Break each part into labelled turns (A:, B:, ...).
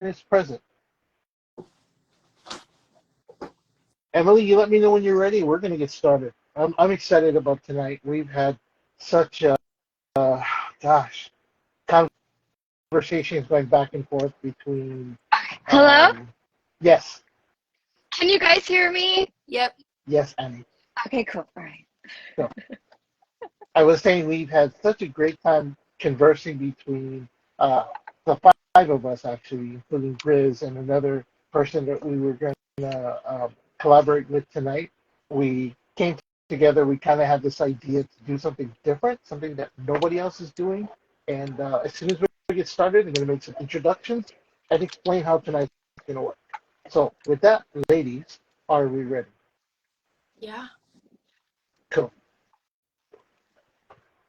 A: is present. Emily, you let me know when you're ready. We're going to get started. I'm excited about tonight. We've had such uh, gosh, conversations going back and forth between,
B: Hello?
A: yes,
B: Can you guys hear me? Yep.
A: yes, Annie.
B: Okay, cool. All right.
A: So I was saying we've had such a great time conversing between the five of us, actually, including Gris and another person that we were going to collaborate with tonight. We came together. We kind of had this idea to do something different, something that nobody else is doing. And as soon as we get started, I'm going to make some introductions and explain how tonight's going to work. So, with that, ladies, are we ready?
B: Yeah.
A: Cool.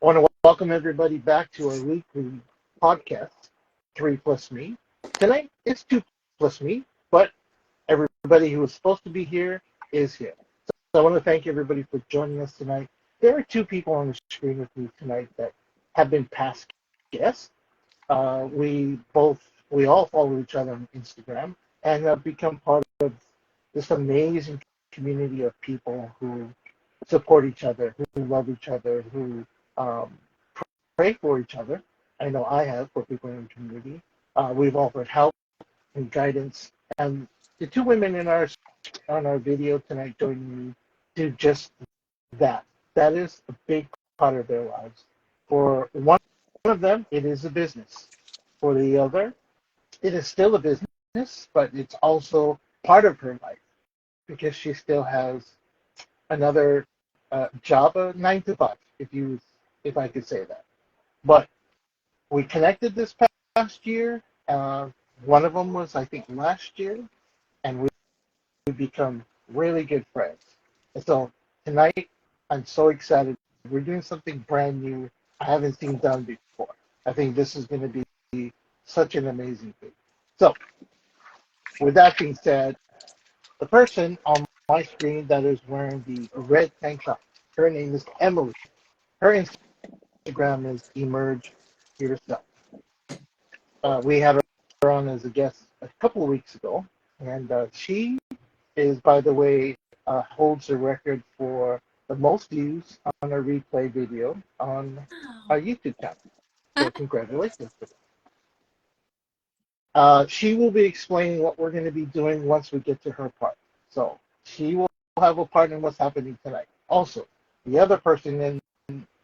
A: I want to welcome everybody back to our weekly podcast, Three Plus Me. Tonight, it's Two Plus Me, but everybody who was supposed to be here is here. So I want to thank everybody for joining us tonight. There are two people on the screen with me tonight that have been past guests. We all follow each other on Instagram and have become part of this amazing community of people who support each other, who love each other, who um, pray for each other. I know I have for people in the community. We've offered help and guidance, and the two women in our on our video tonight joining me do just that. That is a big part of their lives. For one of them, it is a business. For the other, it is still a business, but it's also part of her life because she still has another job, a 9 to 5, if I could say that. But we connected this past year. One of them was, I think, last year, and we become really good friends. And so tonight, I'm so excited. We're doing something brand new I haven't seen done before. I think this is going to be such an amazing thing. So, with that being said, the person on my screen that is wearing the red tank top, her name is Emily. Her Instagram is Emerge Yourself. We had her on as a guest a couple of weeks ago, and she is, by the way, holds the record for the most views on a replay video on our YouTube channel. So congratulations. She will be explaining what we're going to be doing once we get to her part. So she will have a part in what's happening tonight. Also, the other person in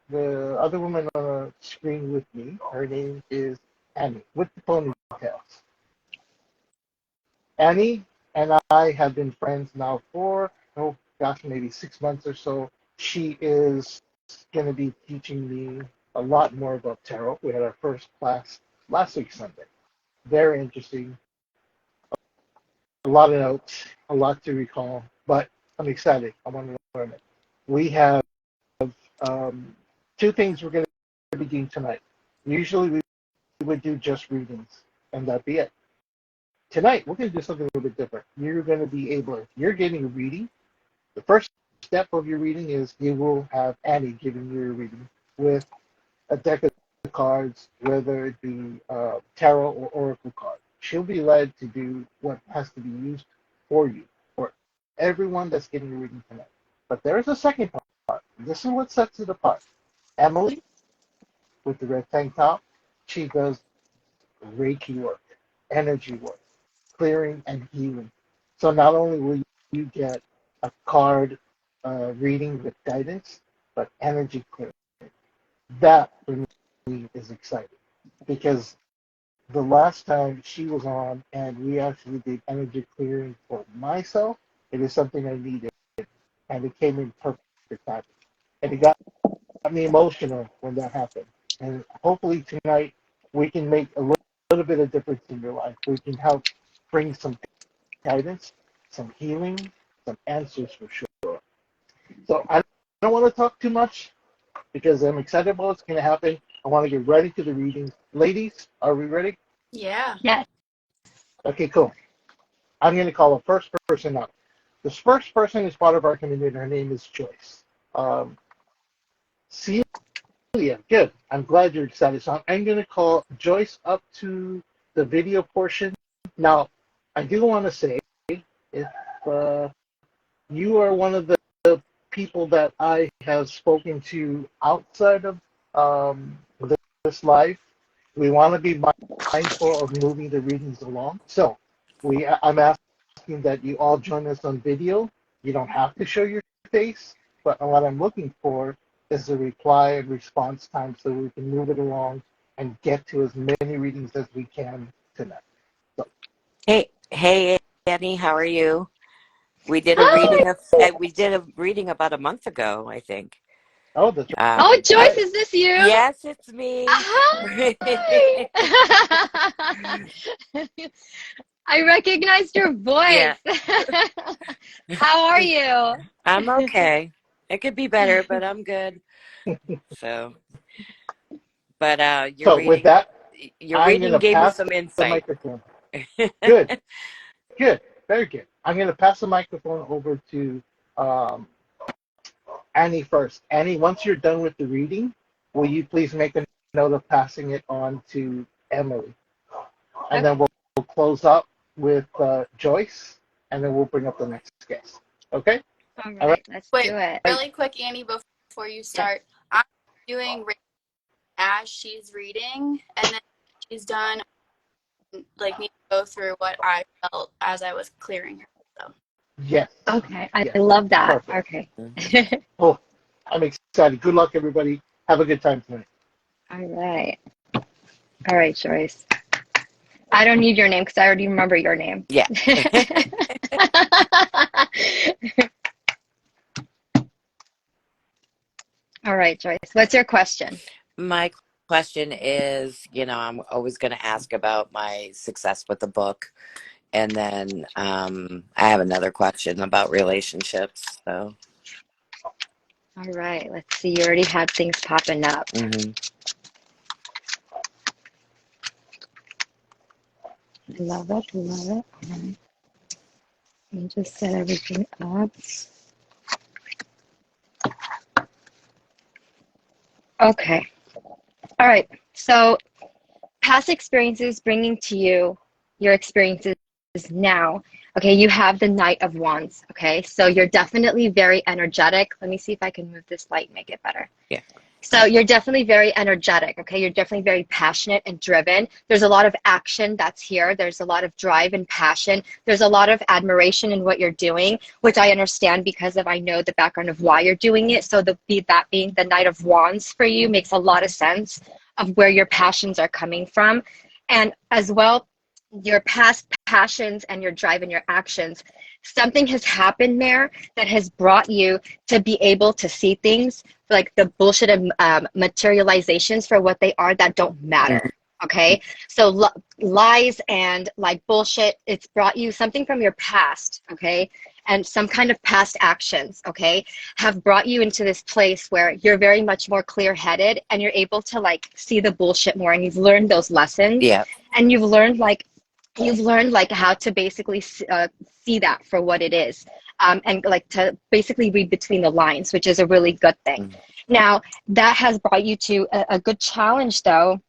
A: the other woman on the screen with me, her name is Annie with the ponytails. Annie and I have been friends now for, oh gosh, maybe 6 months or so. She is going to be teaching me a lot more about tarot. We had our first class last week, Sunday. Very interesting. A lot of notes, a lot to recall, but I'm excited. I want to learn it. We have um, two things we're going to be doing tonight. Usually we would do just readings, and that'd be it. Tonight, we're going to do something a little bit different. You're going to be able, if you're getting a reading, the first step of your reading is you will have Annie giving you a reading with a deck of cards, whether it be tarot or oracle card. She'll be led to do what has to be used for you, for everyone that's getting a reading tonight. But there is a second part. This is what sets it apart. Emily, with the red tank top, she does Reiki work, energy work, clearing and healing. So not only will you get a card reading with guidance, but energy clearing. That for me is exciting because the last time she was on and we actually did energy clearing for myself, it is something I needed, and it came in perfect timing. And it got me emotional when that happened. And hopefully tonight we can make a little bit of difference in your life. We can help bring some guidance, some healing, some answers for sure. So I don't want to talk too much because I'm excited about what's going to happen. I want to get ready to the readings. Ladies, are we ready?
B: Yeah. Yes.
A: Okay, cool. I'm going to call a first person up. This first person is part of our community. Her name is Joyce. Um, Celia, good. I'm glad you're excited. So I'm going to call Joyce up to the video portion Now, I do want to say, if you are one of the people that I have spoken to outside of this live, we want to be mindful of moving the readings along. So I'm asking that you all join us on video. You don't have to show your face, but what I'm looking for is a reply and response time so we can move it along and get to as many readings as we can tonight. So,
C: hey, Annie, how are you? We did a reading about a month ago, I think.
A: oh, that's right.
B: Oh, Joyce, is this you?
C: Yes, it's me.
B: Hi. I recognized your voice.
C: Yeah.
B: How are you?
C: I'm okay. It could be better, but I'm good. So, but your
A: With that,
C: reading gave me some
A: the
C: insight.
A: microphone. Good, good, very good. I'm going to pass the microphone over to Annie first. Annie, once you're done with the reading, will you please make a note of passing it on to Emily? And then we'll close up with Joyce, and then we'll bring up the next guest. Okay?
B: All right, let's do it.
D: Really quick, Annie, before you start, I'm doing as she's reading, and then she's done, like, me go through what I felt as I was clearing her. So.
A: Yes.
B: Okay, I love that. Perfect. Okay.
A: Oh, I'm excited. Good luck, everybody. Have a good time tonight.
B: All right, Joyce. I don't need your name because I already remember your name.
C: Yeah.
B: All right, Joyce. What's your question?
C: My question is, I'm always going to ask about my success with the book. And then I have another question about relationships. So.
B: All right. Let's see. You already had things popping up.
C: Mm-hmm.
B: I love it. Love it. Let me just set everything up. Okay. All right. So past experiences bringing to you your experiences now. Okay. You have the Knight of Wands. Okay. So you're definitely very energetic. Let me see if I can move this light and make it better.
C: Yeah.
B: So you're definitely very energetic, okay? You're definitely very passionate and driven. There's a lot of action that's here. There's a lot of drive and passion. There's a lot of admiration in what you're doing, which I understand because I know the background of why you're doing it. So that being the Knight of Wands for you makes a lot of sense of where your passions are coming from. And as well, your past passions and your drive and your actions, something has happened there that has brought you to be able to see things like the bullshit of materializations for what they are that don't matter. Okay, so lies and like bullshit, it's brought you something from your past, okay, and some kind of past actions, okay, have brought you into this place where you're very much more clear-headed and you're able to like see the bullshit more, and you've learned those lessons.
C: Yeah.
B: And you've learned how to basically see that for what it is, and like to basically read between the lines, which is a really good thing. Now, that has brought you to a good challenge, though.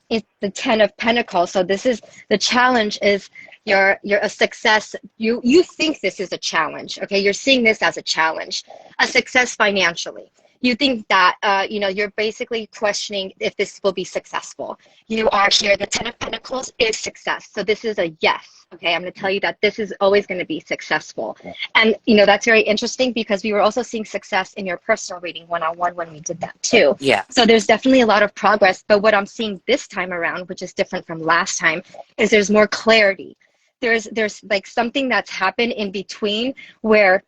B: It's the 10 of Pentacles. So this is the challenge is you're a success. You think this is a challenge, okay? You're seeing this as a challenge, a success financially. You think that, you're basically questioning if this will be successful. You are here, the 10 of Pentacles is success. So this is a yes, okay? I'm going to tell you that this is always going to be successful. And, that's very interesting because we were also seeing success in your personal reading one-on-one when we did that too.
C: Yeah.
B: So there's definitely a lot of progress. But what I'm seeing this time around, which is different from last time, is there's more clarity. There's like something that's happened in between where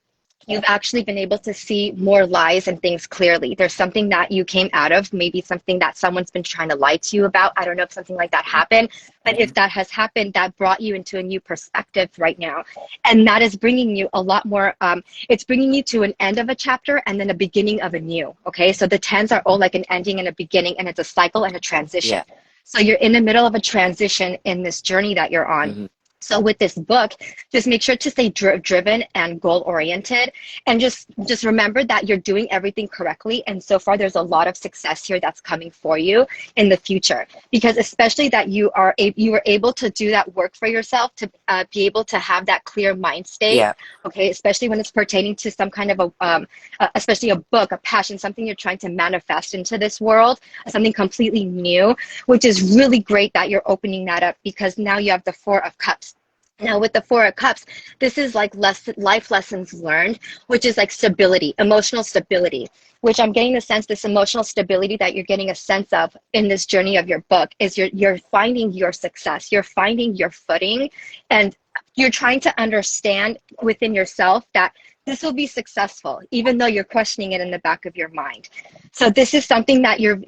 B: you've actually been able to see more lies and things clearly. There's something that you came out of, maybe something that someone's been trying to lie to you about. I don't know if something like that happened, but if that has happened, that brought you into a new perspective right now. And that is bringing you a lot more, it's bringing you to an end of a chapter and then a beginning of a new, okay? So the 10s are all like an ending and a beginning, and it's a cycle and a transition. Yeah. So you're in the middle of a transition in this journey that you're on. So with this book, just make sure to stay driven and goal oriented, and just remember that you're doing everything correctly. And so far, there's a lot of success here that's coming for you in the future, because especially that you were able to do that work for yourself, to be able to have that clear mind state.
C: Yeah.
B: Okay, especially when it's pertaining to some kind of especially a book, a passion, something you're trying to manifest into this world, something completely new, which is really great that you're opening that up, because now you have the Four of Cups. Now, with the Four of Cups, this is like life lessons learned, which is like stability, emotional stability, which I'm getting the sense, this emotional stability that you're getting a sense of in this journey of your book is you're finding your success, you're finding your footing, and you're trying to understand within yourself that this will be successful, even though you're questioning it in the back of your mind. So this is something that you're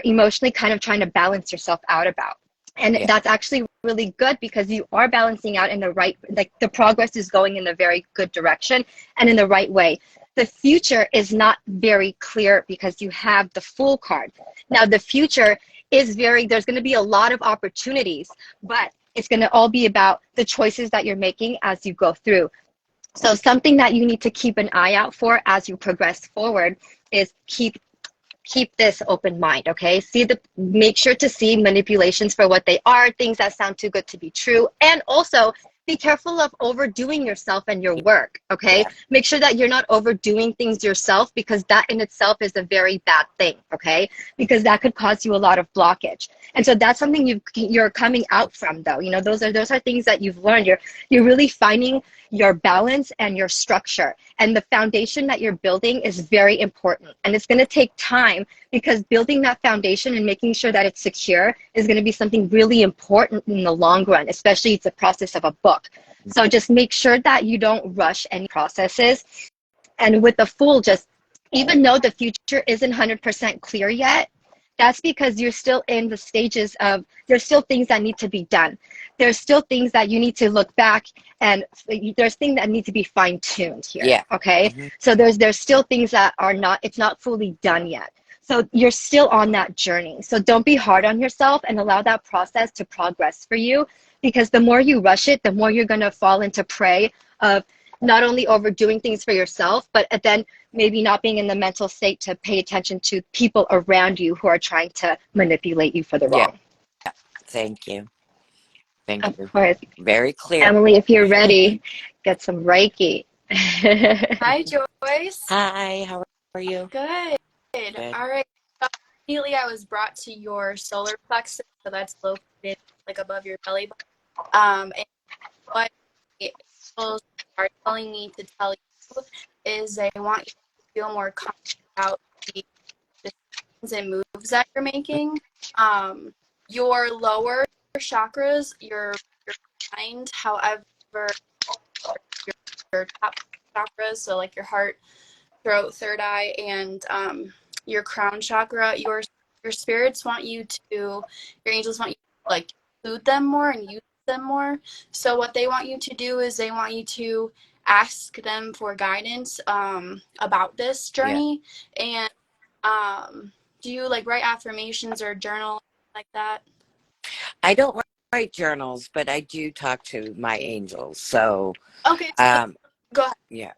B: emotionally kind of trying to balance yourself out about. And
C: Yeah.
B: that's actually really good, because you are balancing out in the right, like the progress is going in the very good direction and in the right way. The future is not very clear because you have the Fool card. Now the future is there's going to be a lot of opportunities, but it's going to all be about the choices that you're making as you go through. So something that you need to keep an eye out for as you progress forward is keep this open mind, okay? Make sure to see manipulations for what they are, things that sound too good to be true, and also be careful of overdoing yourself and your work, okay?
C: Yeah.
B: Make sure that you're not overdoing things yourself, because that in itself is a very bad thing, okay? Because that could cause you a lot of blockage. And so that's something you're coming out from, though. You know, those are things that you've learned. You're really finding your balance and your structure, and the foundation that you're building is very important, and it's going to take time, because building that foundation and making sure that it's secure is going to be something really important in the long run, especially it's a process of a book. So just make sure that you don't rush any processes. And with the Fool, just even though the future isn't 100% clear yet, that's because you're still in the stages of, there's still things that need to be done. There's still things that you need to look back, and there's things that need to be fine-tuned here.
C: Yeah.
B: Okay.
C: Mm-hmm.
B: So there's still things that it's not fully done yet. So you're still on that journey. So don't be hard on yourself, and allow that process to progress for you, because the more you rush it, the more you're going to fall into prey of not only overdoing things for yourself, but then maybe not being in the mental state to pay attention to people around you who are trying to manipulate you for the
C: Yeah.
B: wrong.
C: Thank you. Thank
B: Of
C: you.
B: course.
C: Very clear.
B: Emily, if you're ready, get some Reiki.
D: Hi, Joyce.
C: Hi, how are you?
D: Good.
C: Good.
D: All right. So immediately I was brought to your solar plexus, so that's located like above your belly button. And what angels are telling me to tell you is they want you to feel more confident about the decisions and moves that you're making. Your lower chakras, your mind, however, your top chakras, so like your heart, throat, third eye, and your crown chakra, your spirits want you to, your angels want you to like include them more and use them more. So what they want you to do is they want you to ask them for guidance about this journey. Yeah. And do you like write affirmations or journal like that?
C: I don't write journals, but I do talk to my angels. So
D: Okay, so go ahead.
C: Yeah.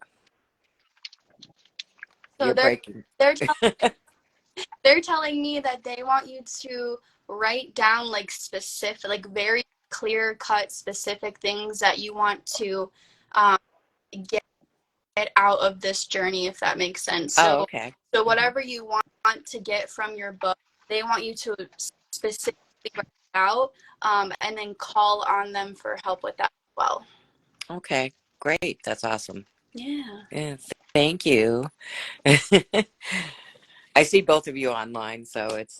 D: So
C: You're breaking.
D: they're telling me that they want you to write down like specific, like very clear cut specific things that you want to get out of this journey, if that makes sense. So,
C: okay.
D: So whatever you want to get from your book, they want you to specifically write it out, and then call on them for help with that as well.
C: Okay, great. That's awesome.
D: Yeah.
C: Thank you. I see both of you online, so it's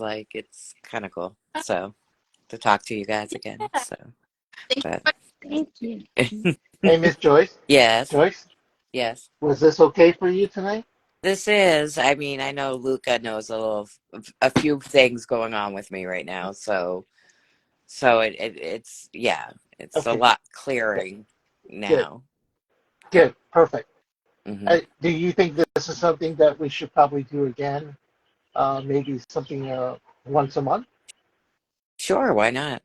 C: kind of cool. So to talk to you guys again.
D: Yeah.
C: So,
B: Thank you.
A: Hey, Miss Joyce.
C: Yes.
A: Joyce,
C: Yes.
A: was this okay for you tonight?
C: This is. I mean, I know Luca knows a few things going on with me right now, so it's it's
A: Okay.
C: a lot clearing now.
A: Good. Perfect.
C: Mm-hmm.
A: Do you think this is something that we should probably do again? Maybe something once a month?
C: Sure, why not?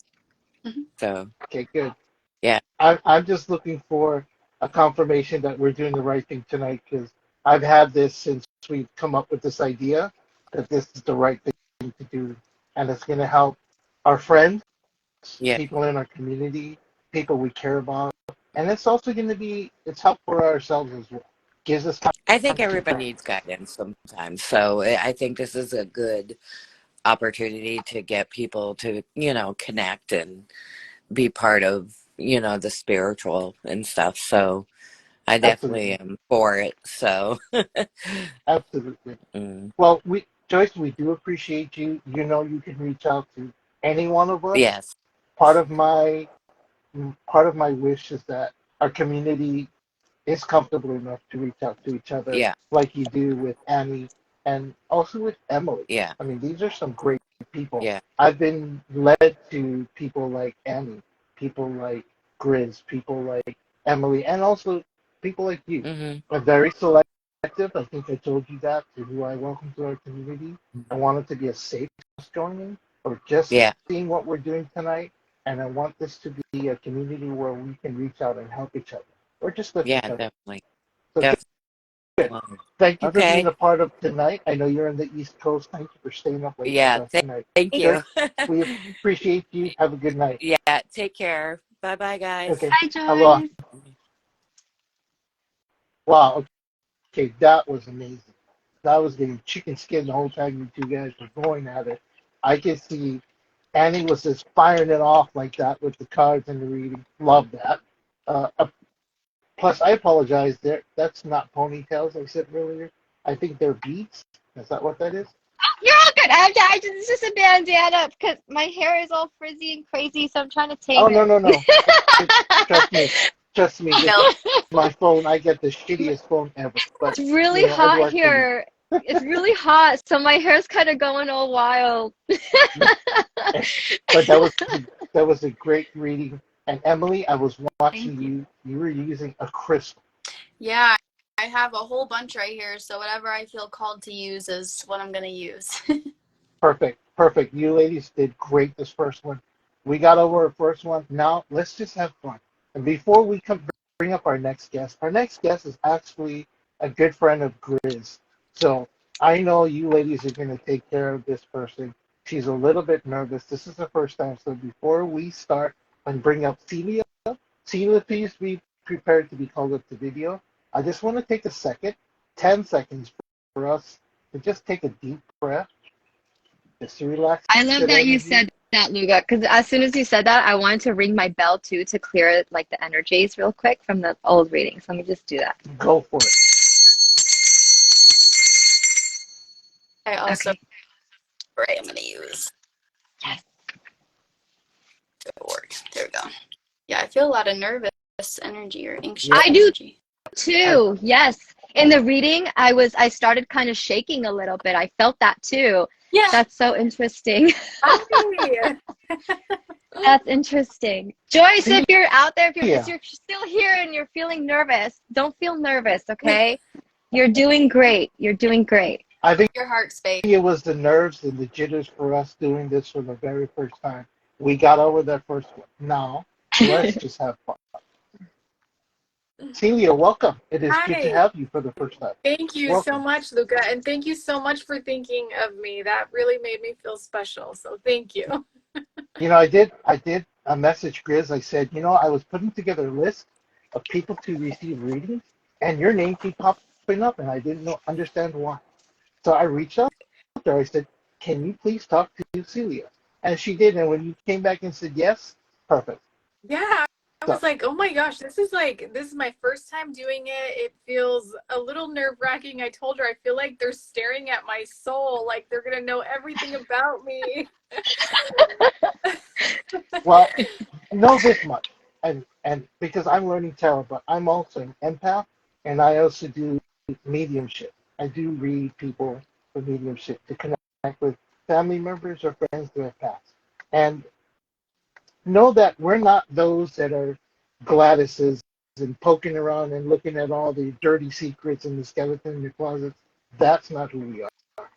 D: Mm-hmm.
C: So
A: Okay, good.
C: Yeah.
A: I'm just looking for a confirmation that we're doing the right thing tonight because I've had this since we've come up with this idea that this is the right thing to do, and it's going to help our friends,
C: Yeah.
A: people in our community, people we care about, and it's also going to be it's help for ourselves as well. Gives us
C: I think
A: time to
C: everybody
A: practice.
C: needs guidance sometimes. So I think this is a good opportunity to get people to, connect and be part of, the spiritual and stuff. So I definitely
A: Absolutely,
C: am for it. So,
A: absolutely.
C: mm,
A: Well, we Joyce, we do appreciate you. You know, you can reach out to any one of us.
C: yes.
A: Part of my part of my wish is that our community is comfortable enough to reach out to each other
C: Yeah.
A: like you do with Annie and also with Emily.
C: Yeah.
A: I mean, these are some great people.
C: Yeah.
A: I've been led to people like Annie, people like Gris, people like Emily, and also people like you.
C: Hmm.
A: I'm very selective. I think I told you that to who I welcome to our community. I want it to be a safe joining or just
C: Yeah.
A: seeing what we're doing tonight. And I want this to be a community where we can reach out and help each other or just lift
C: Yeah,
A: each other.
C: definitely.
A: So good.
C: Definitely.
A: Thank you for being
C: Okay.
A: a part of tonight. I know you're in the East Coast. Thank you for staying up late with
C: Yeah.
A: us
C: Thank,
A: tonight.
C: thank
A: Joyce,
C: you.
A: we appreciate you. Have a good night.
C: Yeah. Take care. Bye bye, guys.
A: Okay.
B: Hi,
A: Aloha.
B: Joyce.
A: Wow. Okay. That was amazing. I was getting chicken skin the whole time you two guys were going at it. I could see Annie was just firing it off like that with the cards and the reading. Love that. Plus, I apologize. That's not ponytails I said earlier. I think they're beads. Is that what that is?
B: You're all good. It's just a bandana because my hair is all frizzy and crazy, so I'm trying to
A: Oh
B: tame
A: no
B: it.
A: no no! Trust me, trust me. This
D: Bill,
A: is my phone. I get the shittiest phone ever. But
B: It's really
A: every
B: hot
A: art for me.
B: here. It's really hot, so my hair's kind of going all wild.
A: But that was a great reading. And Emily, I was
D: thank
A: watching
D: you.
A: you. You were using a crystal.
D: Yeah, I have a whole bunch right here, so whatever I feel called to use is what I'm gonna use.
A: Perfect, perfect. You ladies did great this first one. We got over our first one. Now let's just have fun. And before we come bring up our next guest is actually a good friend of Gris. So I know you ladies are going to take care of this person. She's a little bit nervous. This is the first time. So before we start and bring up Celia, Celia, please be prepared to be called up to video. I just want to take a second, 10 seconds for us to just take a deep breath just to relax
B: I love
A: that
B: that you
A: energy.
B: said that, Luga, because as soon as you said that, I wanted to ring my bell too to clear like the energies real quick from the old reading. So let me just do that.
A: Go for it.
D: I also
B: Okay.
D: spray I'm gonna use.
B: Yes.
D: Good work. There we go. Yeah, I feel a lot of nervous energy or anxious
A: Yeah,
B: I do
D: energy.
A: I
B: too. Yes. In the reading, I started kind of shaking a little bit. I felt that too.
D: Yeah.
B: That's so interesting.
D: Hi.
B: That's interesting. Joyce, if
A: see
B: you're out there, if
A: yeah.
B: you're still here and you're feeling nervous, don't feel nervous, okay? You're doing great. You're doing great.
A: I think
D: Your heart space.
A: it was the nerves and the jitters for us doing this for the very first time. We got over that first one. Now, let's just have fun. Celia, welcome. It is good to
E: Hi,
A: have you for the first time.
E: thank you so
A: Welcome.
E: much, Luca, and thank you so much for thinking of me. That really made me feel special. So thank you.
A: I did a message Grizz. I said, I was putting together a list of people to receive readings, and your name keep popping up, and I didn't understand why. So I reached out to her. I said, "Can you please talk to Celia?" And she did. And when you came back and said yes, perfect.
E: Yeah, I
A: So
E: was like, oh my gosh, this is my first time doing it. It feels a little nerve-wracking. I told her I feel like they're staring at my soul, like they're gonna know everything about me.
A: well, know this much, and because I'm learning tarot, but I'm also an empath, and I also do mediumship. I do read people for mediumship to connect with family members or friends that have passed. And know that we're not those that are Gladys's and poking around and looking at all the dirty secrets and the skeleton in your closets. That's not who we are.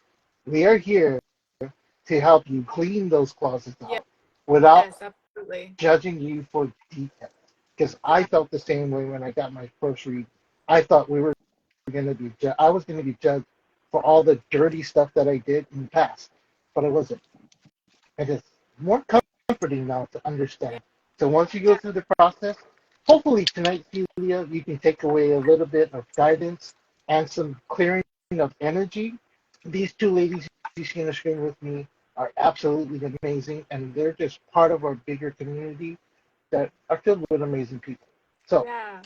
A: We are here to help you clean those closets
E: Yes,
A: out without
E: absolutely.
A: judging you for details. because I felt the same way when I got my first read. I thought we were going to be, I was going to be judged for all the dirty stuff that I did in the past, but I wasn't. It is more comforting now to understand. So once you go through the process, hopefully tonight, Celia, you can take away a little bit of guidance and some clearing of energy. These two ladies you see on the screen with me are absolutely amazing, and they're just part of our bigger community that are filled with amazing people. So
E: Yeah.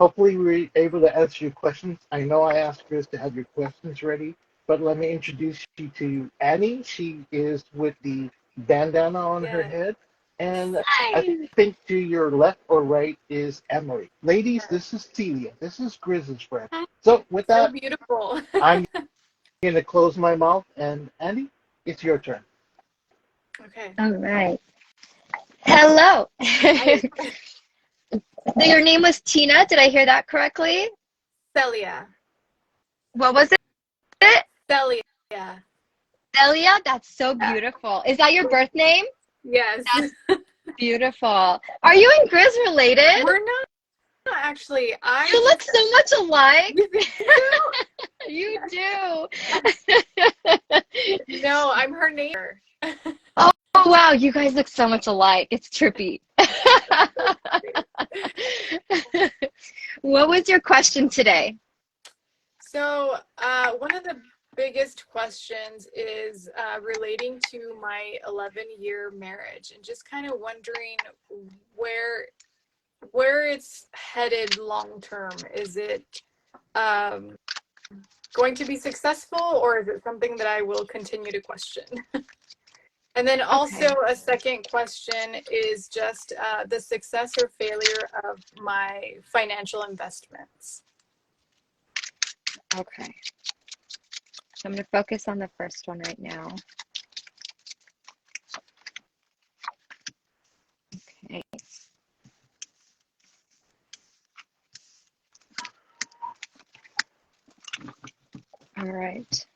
A: hopefully we're able to answer your questions. I know I asked Chris to have your questions ready, but let me introduce you to Annie. She is with the bandana on her
E: Yes.
A: head. And I
B: Hi.
A: think to your left or right is Emily. Ladies, this is Celia. This is Gris's friend. So with
E: So
A: that,
E: beautiful.
A: I'm going to close my mouth. And Annie, it's your turn.
E: Okay.
B: All right. Hello.
E: Hi.
B: So your name was Tina. Did I hear that correctly?
E: Celia.
B: What was it?
E: Celia.
B: Celia? That's so beautiful. Is that your birth name?
E: Yes.
B: That's beautiful. Are you and Gris related?
E: We're not actually.
B: You look so much alike.
E: You do?
B: You do.
E: No, I'm her neighbor.
B: Oh, wow. You guys look so much alike. It's trippy. What was your question today?
E: So, one of the biggest questions is relating to my 11-year marriage, and just kind of wondering where it's headed long term. Is it going to be successful, or is it something that I will continue to question? And then also a second question is just the success or failure of my financial investments.
B: Okay. So I'm going to focus on the first one right now. Okay. All right.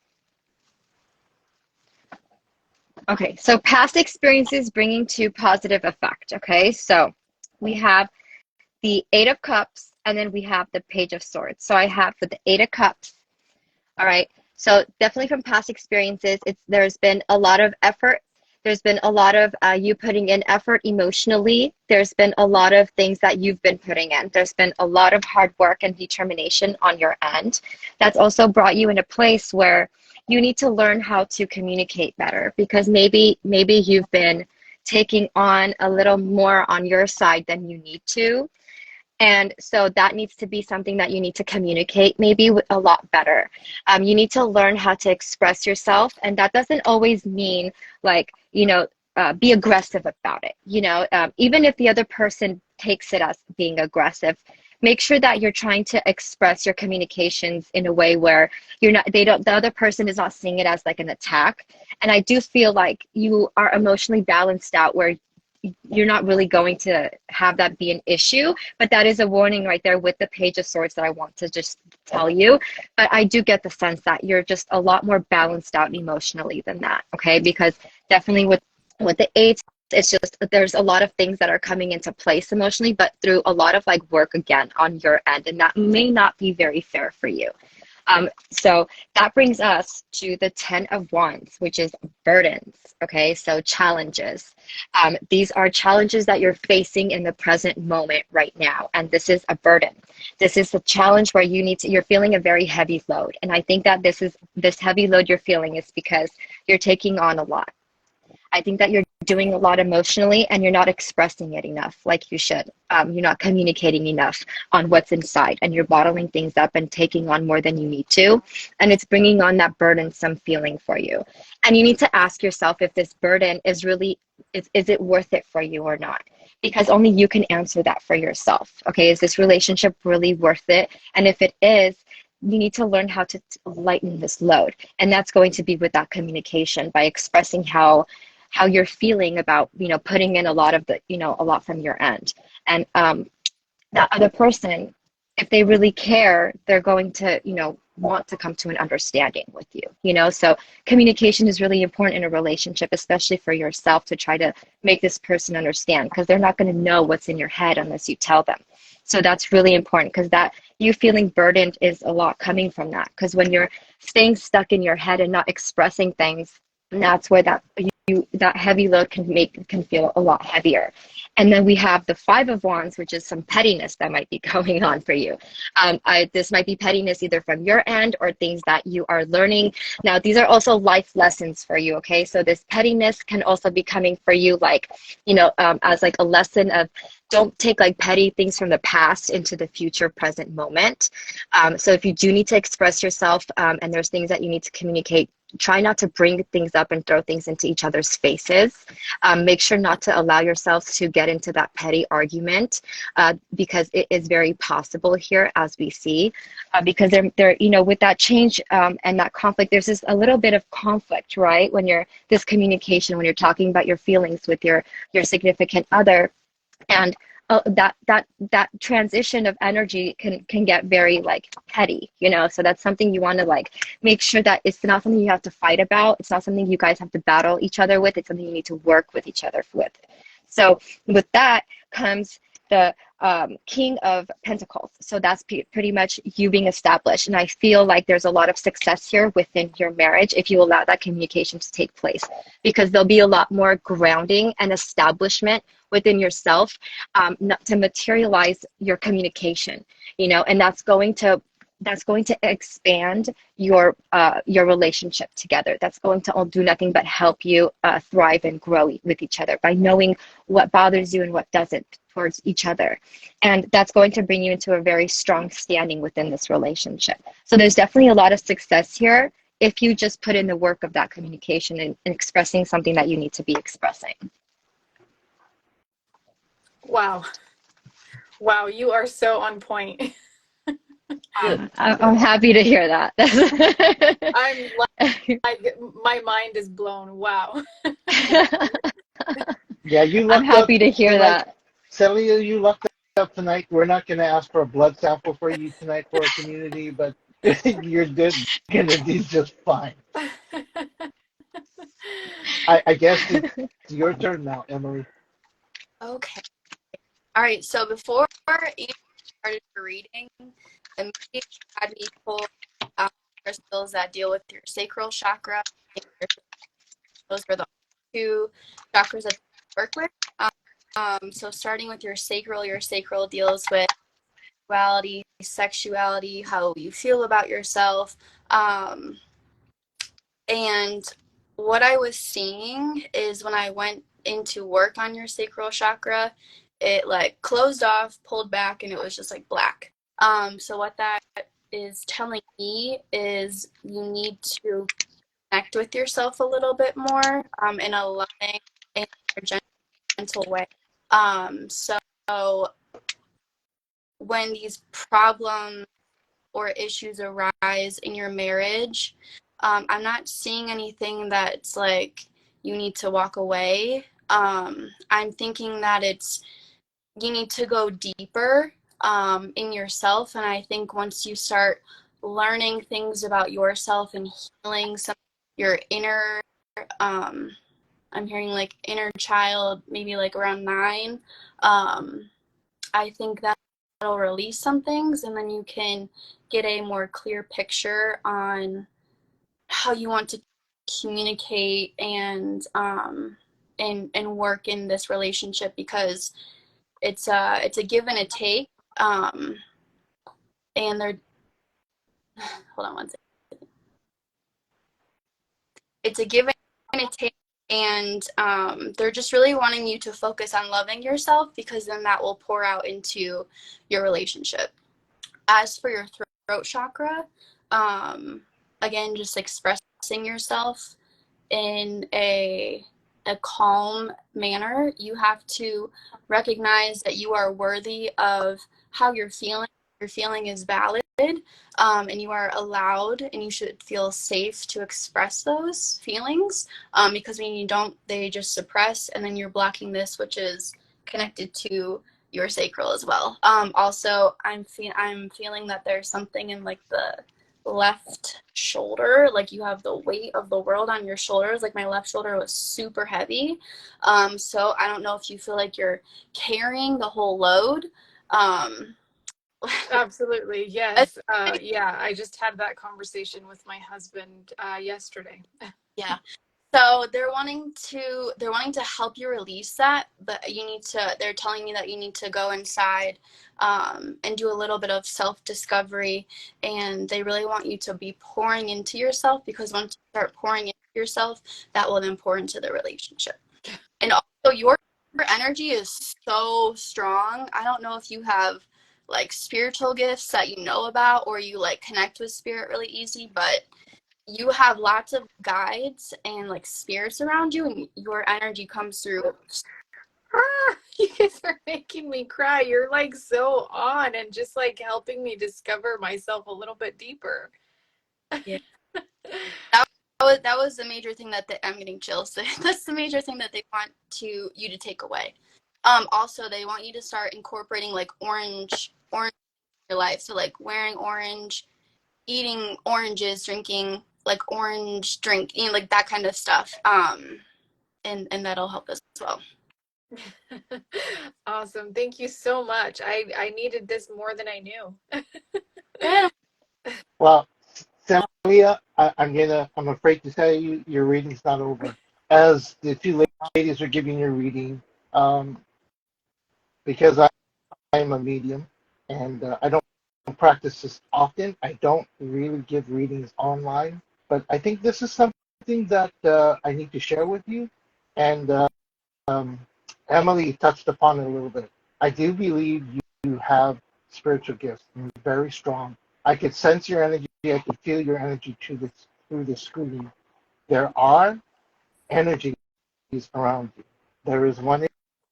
B: Okay, so past experiences bringing to positive effect. Okay, so we have the Eight of Cups, and then we have the Page of Swords. So I have for the Eight of Cups. All right, so definitely from past experiences, there's been a lot of effort. There's been a lot of you putting in effort emotionally. There's been a lot of things that you've been putting in. There's been a lot of hard work and determination on your end. That's also brought you in a place where you need to learn how to communicate better, because maybe you've been taking on a little more on your side than you need to. And so that needs to be something that you need to communicate maybe a lot better. You need to learn how to express yourself. And that doesn't always mean like, be aggressive about it. Even if the other person takes it as being aggressive, make sure that you're trying to express your communications in a way where the other person is not seeing it as like an attack. And I do feel like you are emotionally balanced out where you're not really going to have that be an issue, but that is a warning right there with the Page of Swords that I want to just tell you. But I do get the sense that you're just a lot more balanced out emotionally than that, okay? Because definitely with the eights, it's just there's a lot of things that are coming into place emotionally, but through a lot of like work again on your end, and that may not be very fair for you. So that brings us to the 10 of Wands, which is burdens. Okay, so challenges. These are challenges that you're facing in the present moment right now, and this is a burden. This is a challenge where you're feeling a very heavy load, and I think that this heavy load you're feeling is because you're taking on a lot. I think that you're doing a lot emotionally and you're not expressing it enough like you should. You're not communicating enough on what's inside, and you're bottling things up and taking on more than you need to. And it's bringing on that burdensome feeling for you. And you need to ask yourself if this burden is it worth it for you or not? Because only you can answer that for yourself. Okay, is this relationship really worth it? And if it is, you need to learn how to lighten this load. And that's going to be with that communication, by expressing how you're feeling about, putting in a lot from your end. And that other person, if they really care, they're going to, want to come to an understanding with you, you know? So communication is really important in a relationship, especially for yourself, to try to make this person understand, because they're not going to know what's in your head unless you tell them. So that's really important, because that you feeling burdened is a lot coming from that. Because when you're staying stuck in your head and not expressing things, that's where that heavy load can feel a lot heavier. And then we have the Five of Wands, which is some pettiness that might be going on for you. This might be pettiness either from your end or things that you are learning. Now, these are also life lessons for you, okay? So this pettiness can also be coming for you, like, you know, as like a lesson of, don't take like petty things from the past into the future present moment. So if you do need to express yourself, and there's things that you need to communicate, try not to bring things up and throw things into each other's faces. Make sure not to allow yourselves to get into that petty argument, because it is very possible here, as we see, because they're, you know, with that change and that conflict, there's just a little bit of conflict, right? When you're this communication, when you're talking about your feelings with your significant other, and that transition of energy can get very like petty, you know. So that's something you want to like make sure that it's not something you have to fight about. It's not something you guys have to battle each other with. It's something you need to work with each other with. So with that comes the King of Pentacles. So that's pretty much you being established. And I feel like there's a lot of success here within your marriage if you allow that communication to take place, because there'll be a lot more grounding and establishment within yourself, not to materialize your communication, you know, and that's going to expand your relationship together. That's going to all do nothing but help you thrive and grow with each other by knowing what bothers you and what doesn't towards each other. And that's going to bring you into a very strong standing within this relationship. So there's definitely a lot of success here if you just put in the work of that communication and expressing something that you need to be expressing.
E: Wow. Wow, you are so on point.
B: I'm happy to hear that.
E: I'm like, my mind is blown. Wow.
A: Yeah, you
B: I'm
A: lucked up
B: happy to hear
A: tonight.
B: that.
A: Celia, you lucked up tonight. We're not going to ask for a blood sample for you tonight for our community, but you're going to be just fine. I guess it's your turn now, Emily.
D: Okay. All right. So before you started your reading, immediately had me pull crystals that deal with your sacral chakra. Those are the two chakras that you work with. So starting with your sacral deals with sexuality, how you feel about yourself. And what I was seeing is when I went into work on your sacral chakra, it like closed off, pulled back, and it was just like black. So what that is telling me is you need to connect with yourself a little bit more, in a loving and gentle way. So when these problems or issues arise in your marriage, I'm not seeing anything that's like you need to walk away. I'm thinking that you need to go deeper in yourself. And I think once you start learning things about yourself and healing some your inner, I'm hearing like inner child, maybe like around 9, I think that'll release some things, and then you can get a more clear picture on how you want to communicate and work in this relationship, because it's a give and a take, and they're hold on one second. It's a give and a take, and they're just really wanting you to focus on loving yourself, because then that will pour out into your relationship. As for your throat chakra, again, just expressing yourself in a calm manner. You have to recognize that you are worthy of how you're feeling. Your feeling is valid, and you are allowed, and you should feel safe to express those feelings, because when you don't, they just suppress, and then you're blocking this, which is connected to your sacral as well. Also, I'm feeling that there's something in like left shoulder, like you have the weight of the world on your shoulders. Like my left shoulder was super heavy. So I don't know if you feel like you're carrying the whole load.
E: Absolutely. Yes. Yeah. I just had that conversation with my husband yesterday.
D: Yeah. So they're wanting to help you release that, but they're telling me that you need to go inside and do a little bit of self-discovery, and they really want you to be pouring into yourself, because once you start pouring into yourself, that will then pour into the relationship. And also your energy is so strong. I don't know if you have like spiritual gifts that you know about, or you like connect with spirit really easy, but you have lots of guides and like spirits around you, and your energy comes through.
E: You guys are making me cry. You're like so on and just like helping me discover myself a little bit deeper.
D: Yeah. That was the major thing I'm getting chills. That's the major thing that they want you to take away. Also, they want you to start incorporating like orange in your life. So like wearing orange, eating oranges, drinking like orange drink, like that kind of stuff. And that'll help as well.
E: Awesome. Thank you so much. I needed this more than I knew.
D: Yeah.
A: Well, Celia, I'm afraid to tell you, your reading's not over. As the two ladies are giving your reading, um, because I'm a medium and I don't practice this often, I don't really give readings online. But I think this is something that I need to share with you. And um, Emily touched upon it a little bit. I do believe you have spiritual gifts, very strong. I could sense your energy. I could feel your energy through the screen. There are energies around you. There is one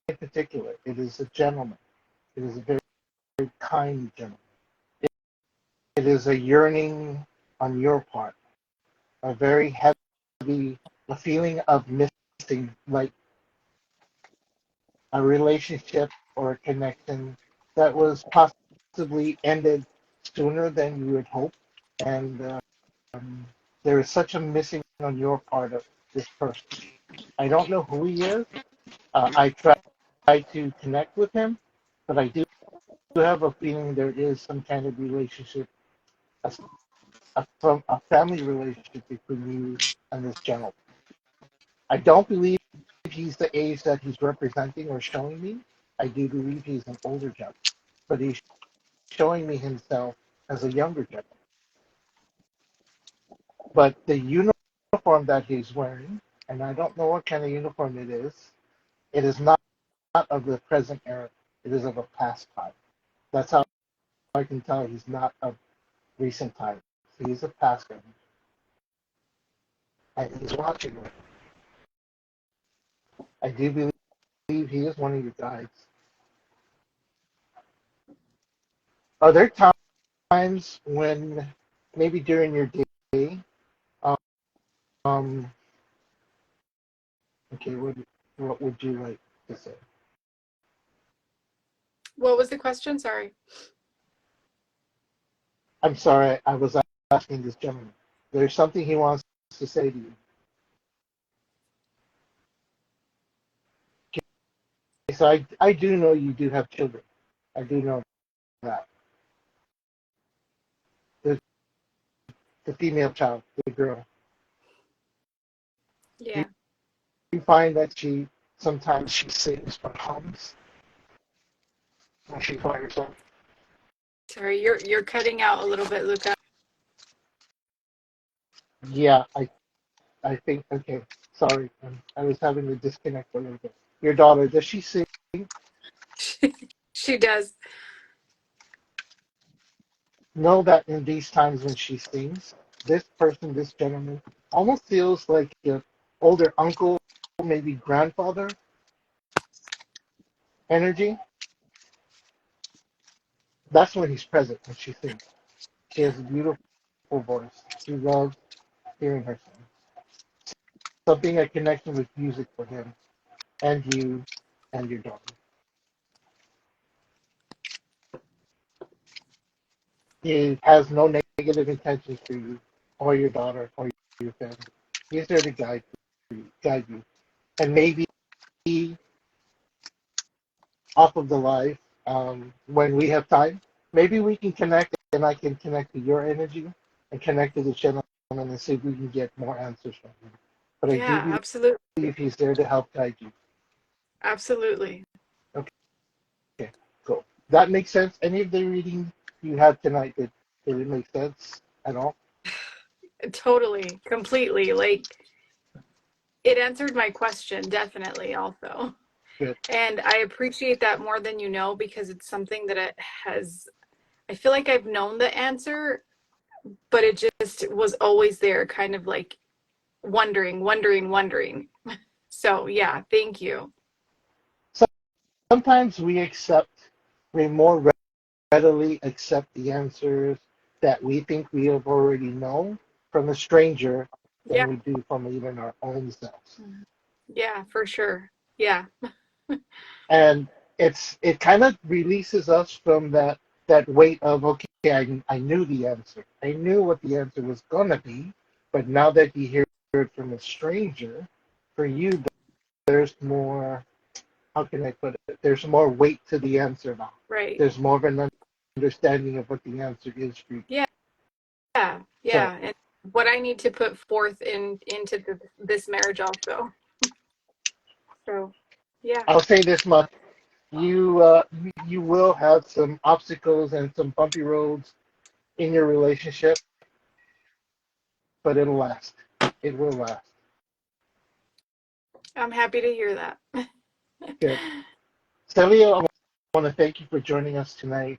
A: in particular. It is a gentleman. It is a very, very kind gentleman. It is a yearning on your part, a very heavy, a feeling of missing, like a relationship or a connection that was possibly ended sooner than you had hoped. And there is such a missing on your part of this person. I don't know who he is. I try to connect with him, but I do have a feeling there is some kind of relationship, from a family relationship between you and this gentleman. I don't believe he's the age that he's representing or showing me. I do believe he's an older gentleman, but he's showing me himself as a younger gentleman. But the uniform that he's wearing, and I don't know what kind of uniform it is not of the present era. It is of a past time. That's how I can tell he's not of recent times. He's a past guy, and he's watching me. I do believe he is one of your guides. Are there times when maybe during your day, um, um okay, what would you like to say?
E: What was the question? Sorry.
A: I'm sorry, I was asking this gentleman. There's something he wants to say to you. Okay, so I do know you do have children. I do know that. The female child, the girl. Do
E: Yeah.
A: you find that sometimes she sings or hums when she's by herself?
E: Sorry, you're cutting out a little bit, Luca.
A: Yeah, I think, okay, sorry. I was having to disconnect a little bit. Your daughter, does she sing?
E: She does.
A: Know that in these times when she sings, this gentleman, almost feels like an older uncle, maybe grandfather energy. That's when he's present when she sings. She has a beautiful voice. He loves hearing her sing. Something a connection with music for him and you and your daughter. He has no negative intentions for you or your daughter or your family. He's there to guide you. And maybe off of the live, when we have time, maybe we can connect and I can connect to your energy and connect to the gentleman and see if we can get more answers from him. But I do
E: Yeah, absolutely.
A: believe he's there to help guide you.
E: Absolutely.
A: Okay, cool. That makes sense. Any of the reading you had tonight, did it make sense at all?
E: Totally, completely. Like, it answered my question, definitely, also.
A: Good.
E: And I appreciate that more than you know, because it's something that I feel like I've known the answer, but it just was always there, kind of like wondering. So yeah, thank you.
A: Sometimes we more readily accept the answers that we think we have already known from a stranger
E: Yeah,
A: than we do from even our own selves.
E: yeah, for sure. Yeah,
A: And it kind of releases us from that weight of, okay, I knew the answer. I knew what the answer was gonna be, but now that you hear it from a stranger, for you there's more, how can I put it? There's more weight to the answer now.
E: right.
A: There's more of an understanding of what the answer is for you.
E: Yeah, yeah, yeah. And what I need to put forth into this marriage also. So, yeah.
A: I'll say this much: you will have some obstacles and some bumpy roads in your relationship, but it'll last. It will last.
E: I'm happy to hear that.
A: Good. Celia, I want to thank you for joining us tonight.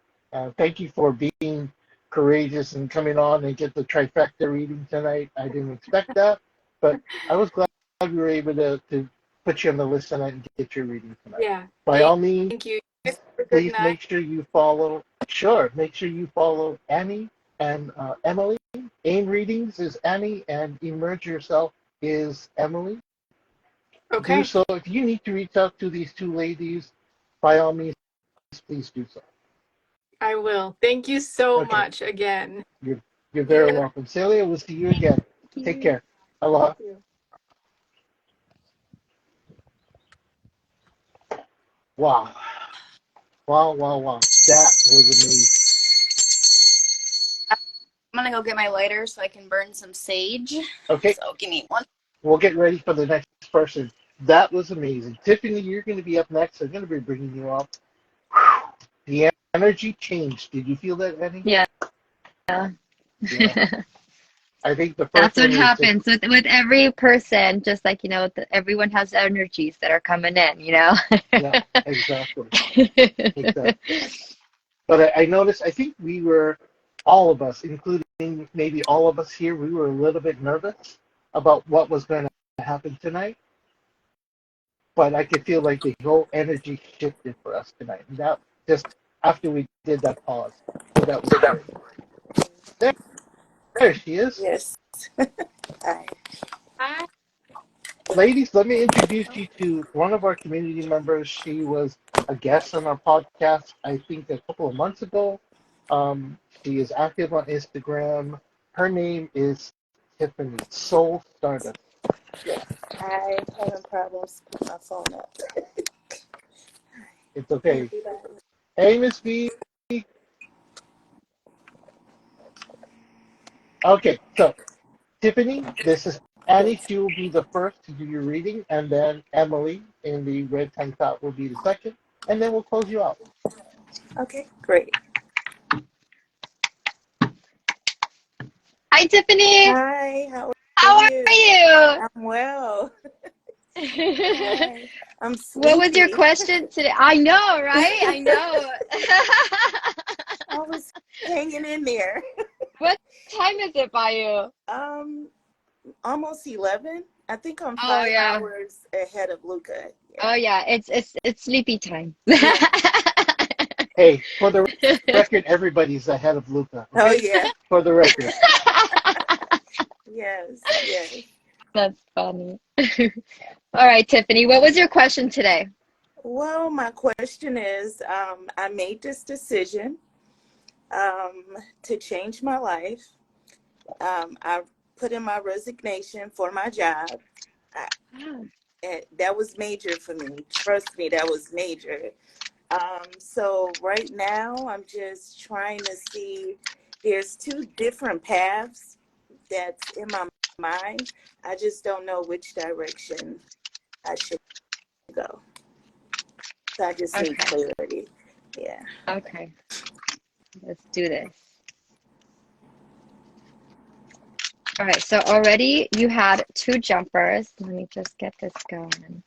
A: Thank you for being courageous and coming on and get the trifecta reading tonight. I didn't expect that, but I was glad we were able to put you on the list tonight and get your reading tonight.
E: Yeah.
A: By all means,
E: Thank you. Have a good
A: please
E: night.
A: make sure you follow. Sure, make sure you follow Annie and Emily. AIM Readings is Annie, and Emerge Yourself is Emily.
E: Okay.
A: Do so. If you need to reach out to these two ladies, by all means, please do so.
E: I will. Thank you so
A: Okay.
E: much again.
A: You're very welcome. Celia, we'll see you again. Take care. Aloha.
E: Thank you.
A: Wow. Wow. That was amazing.
D: I'm gonna go get my lighter so I can burn some sage.
A: Okay,
D: So give me one.
A: we'll get ready for the next person. That was amazing. Tiffany, you're going to be up next. I'm going to be bringing you up. The energy changed. Did you feel that, Annie?
B: Yeah.
A: Yeah. I think the first
B: That's what
A: one is
B: happens with every person. Just like, everyone has energies that are coming in,
A: yeah, exactly. But I noticed, I think we were, all of us, including maybe all of us here, we were a little bit nervous about what was going to happen tonight. But I could feel like the whole energy shifted for us tonight. And that just after we did that pause. So that was great. There she is.
F: Yes. Hi.
E: Hi.
A: Ladies, let me introduce you to one of our community members. She was a guest on our podcast, I think, a couple of months ago. She is active on Instagram. Her name is Tiffany, Soul Stardust.
F: Yes. Hi. Having problems with my phone up.
A: It's okay. Hey, Miss B. Okay, so Tiffany, this is Annie.
F: Yes.
A: She will be the first to do your reading, and then Emily in the red tank top will be the second, and then we'll close you out.
F: Okay. Great.
B: Hi, Tiffany.
F: Hi. How
B: How
F: are you? I'm well.
B: you?
F: Hi. I'm
B: What was your
F: sleepy.
B: question today? I know, right? I know.
F: I was hanging in there.
B: What time is it by you?
F: Almost 11. I think I'm
B: Oh,
F: 5
B: yeah.
F: hours ahead of Luca.
B: Oh, yeah. It's sleepy time.
F: Yeah.
A: Hey, for the record, everybody's ahead of Luca. Okay?
F: Oh yeah.
A: For the record.
F: Yes. Yes.
B: That's funny. All right, Tiffany, what was your question today?
F: Well, my question is, I made this decision To change my life. I put in my resignation for my job. That was major for me. Trust me, that was major. So right now, I'm just trying to see. There's two different paths that's in my mind. I just don't know which direction I should go. So I just need
B: Okay.
F: clarity. Yeah.
B: Okay. Let's do this. All right, so already you had 2 jumpers. Let me just get this going.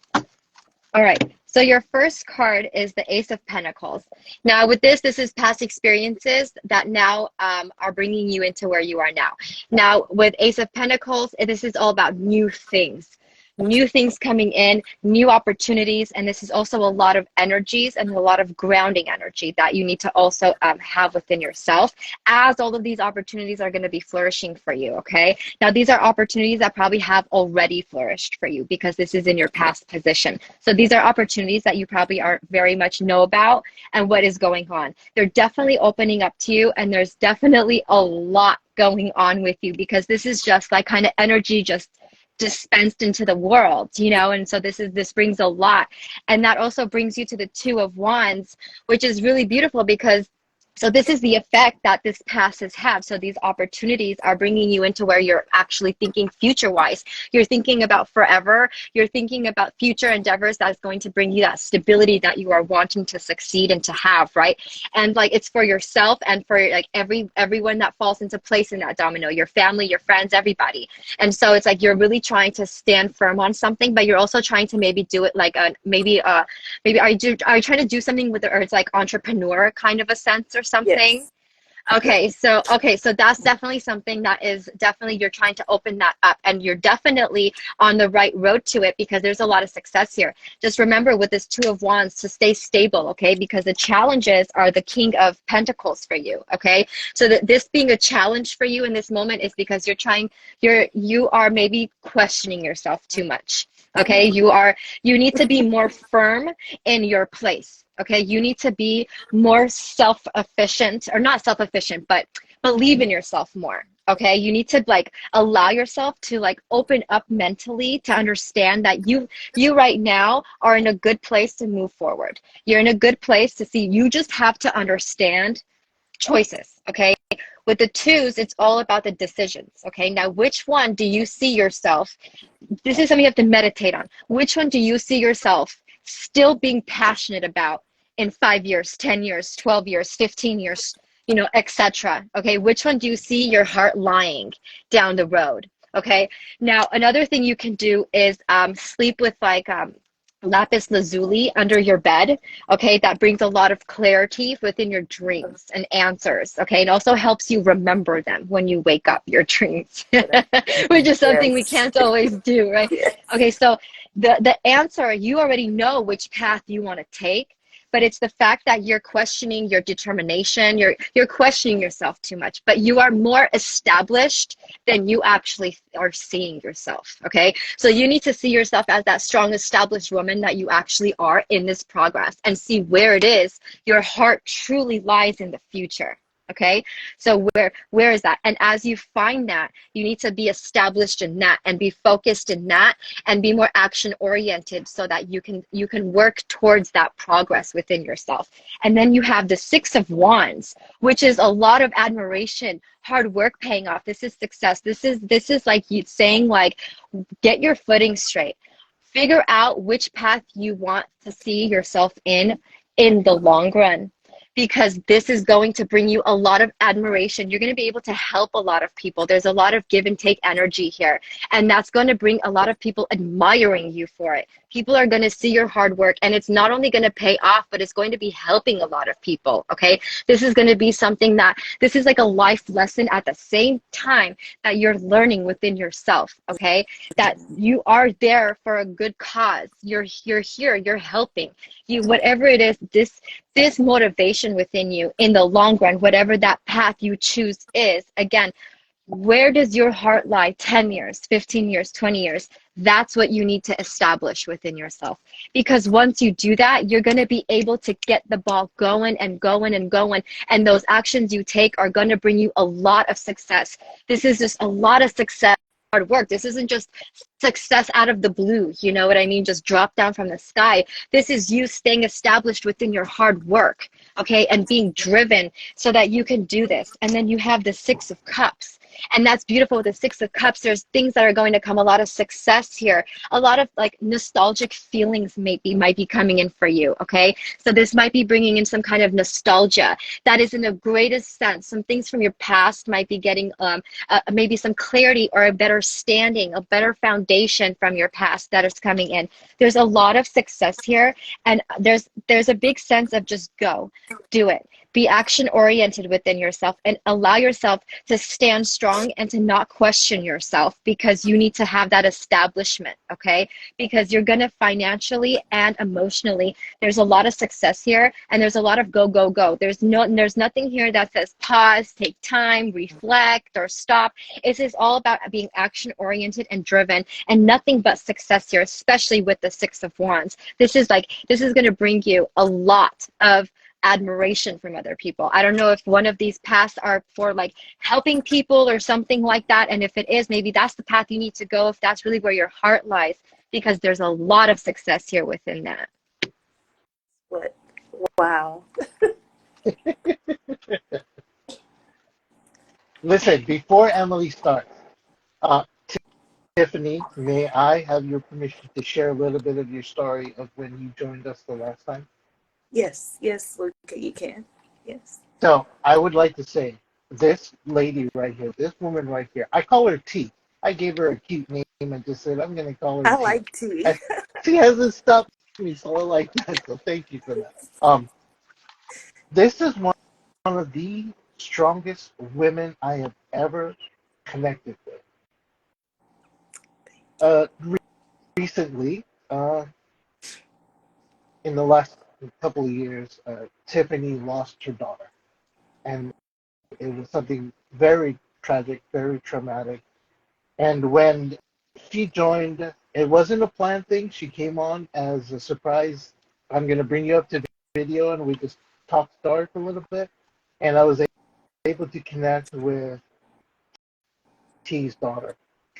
B: All right, so your first card is the Ace of Pentacles. Now with this is past experiences that now are bringing you into where you are now. Now with Ace of Pentacles, this is all about new things coming in, new opportunities, and this is also a lot of energies and a lot of grounding energy that you need to also have within yourself, as all of these opportunities are going to be flourishing for you, okay? Now, these are opportunities that probably have already flourished for you because this is in your past position. So these are opportunities that you probably aren't very much know about and what is going on. They're definitely opening up to you, and there's definitely a lot going on with you because this is just like kind of energy just dispensed into the world, you know, and so this brings a lot. And that also brings you to the 2 of Wands, which is really beautiful because so this is the effect that this past has had. So these opportunities are bringing you into where you're actually thinking future-wise. You're thinking about forever. You're thinking about future endeavors that's going to bring you that stability that you are wanting to succeed and to have, right? And like it's for yourself and for like everyone that falls into place in that domino, your family, your friends, everybody. And so it's like you're really trying to stand firm on something, but you're also trying to maybe do it like maybe are you trying to do something with it, or it's like entrepreneur kind of a sense or something?
F: Yes.
B: Okay, so that's definitely something that is definitely you're trying to open that up, and you're definitely on the right road to it because there's a lot of success here. Just remember with this 2 of Wands to stay stable, okay? Because the challenges are the King of Pentacles for you, okay? So that this being a challenge for you in this moment is because you are maybe questioning yourself too much. Okay, you need to be more firm in your place. Okay, you need to be more self-efficient, or not self-efficient, but believe in yourself more. Okay, you need to like allow yourself to like open up mentally to understand that you right now are in a good place to move forward. You're in a good place to see. You just have to understand choices. Okay, with the 2s, it's all about the decisions. Okay, now which one do you see yourself? This is something you have to meditate on. Which one do you see yourself still being passionate about in 5 years, 10 years, 12 years, 15 years, you know, etc. Okay, which one do you see your heart lying down the road? Okay, now another thing you can do is sleep with like lapis lazuli under your bed. Okay, that brings a lot of clarity within your dreams and answers. Okay, it also helps you remember them when you wake up your dreams, which is something we
F: Yes.
B: can't always do, right?
F: Yes.
B: Okay, so the answer, you already know which path you want to take, but it's the fact that you're questioning your determination. You're questioning yourself too much, but you are more established than you actually are seeing yourself. Okay, so you need to see yourself as that strong, established woman that you actually are in this progress, and see where it is your heart truly lies in the future. Okay, so where is that? And as you find that, you need to be established in that and be focused in that and be more action oriented so that you can work towards that progress within yourself. And then you have the 6 of Wands, which is a lot of admiration, hard work paying off. This is success. This is like you saying, like, get your footing straight. Figure out which path you want to see yourself in the long run, because this is going to bring you a lot of admiration. You're going to be able to help a lot of people. There's a lot of give and take energy here, and that's going to bring a lot of people admiring you for it. People are going to see your hard work, and it's not only going to pay off, but it's going to be helping a lot of people, okay? This is going to be something this is like a life lesson at the same time that you're learning within yourself, okay? That you are there for a good cause. You're here, you're helping. Whatever it is, this motivation within you in the long run, whatever that path you choose is, again, where does your heart lie 10 years, 15 years, 20 years? That's what you need to establish within yourself. Because once you do that, you're going to be able to get the ball going and going and going. And those actions you take are going to bring you a lot of success. This is just a lot of success. Hard work. This isn't just success out of the blue, you know what I mean? Just drop down from the sky. This is you staying established within your hard work, okay, and being driven so that you can do this. And then you have the Six of Cups. And that's beautiful with the Six of Cups. There's things that are going to come, a lot of success here, a lot of like nostalgic feelings might be coming in for you, okay? So this might be bringing in some kind of nostalgia that is in the greatest sense. Some things from your past might be getting maybe some clarity or a better standing, a better foundation from your past that is coming in. There's a lot of success here, and there's a big sense of just go, do it. Be action oriented within yourself and allow yourself to stand strong and to not question yourself, because you need to have that establishment, okay? Because you're going to financially and emotionally, there's a lot of success here, and there's a lot of go, go, go. There's nothing here that says pause, take time, reflect, or stop. It is all about being action oriented and driven, and nothing but success here, especially with the Six of Wands. This is going to bring you a lot of admiration from other people. I don't know if one of these paths are for like helping people or something like that. And if it is, maybe that's the path you need to go if that's really where your heart lies, because there's a lot of success here within that.
F: What? Wow.
A: Listen, before Emily starts, uh, Tiffany, may I have your permission to share a little bit of your story of when you joined us the last time?
F: Yes, yes, Luca, you can. Yes.
A: So I would like to say, this lady right here, this woman right here, I call her T. I gave her a cute name and just said, I'm going to call her
F: I
A: T.
F: like tea.
A: And she hasn't stopped me, so I like that. So thank you for that. This is one of the strongest women I have ever connected with. Recently, in the last couple of years, Tiffany lost her daughter. And it was something very tragic, very traumatic. And when she joined, it wasn't a planned thing. She came on as a surprise. I'm going to bring you up to video, and we just talked start a little bit. And I was able to connect with T's daughter.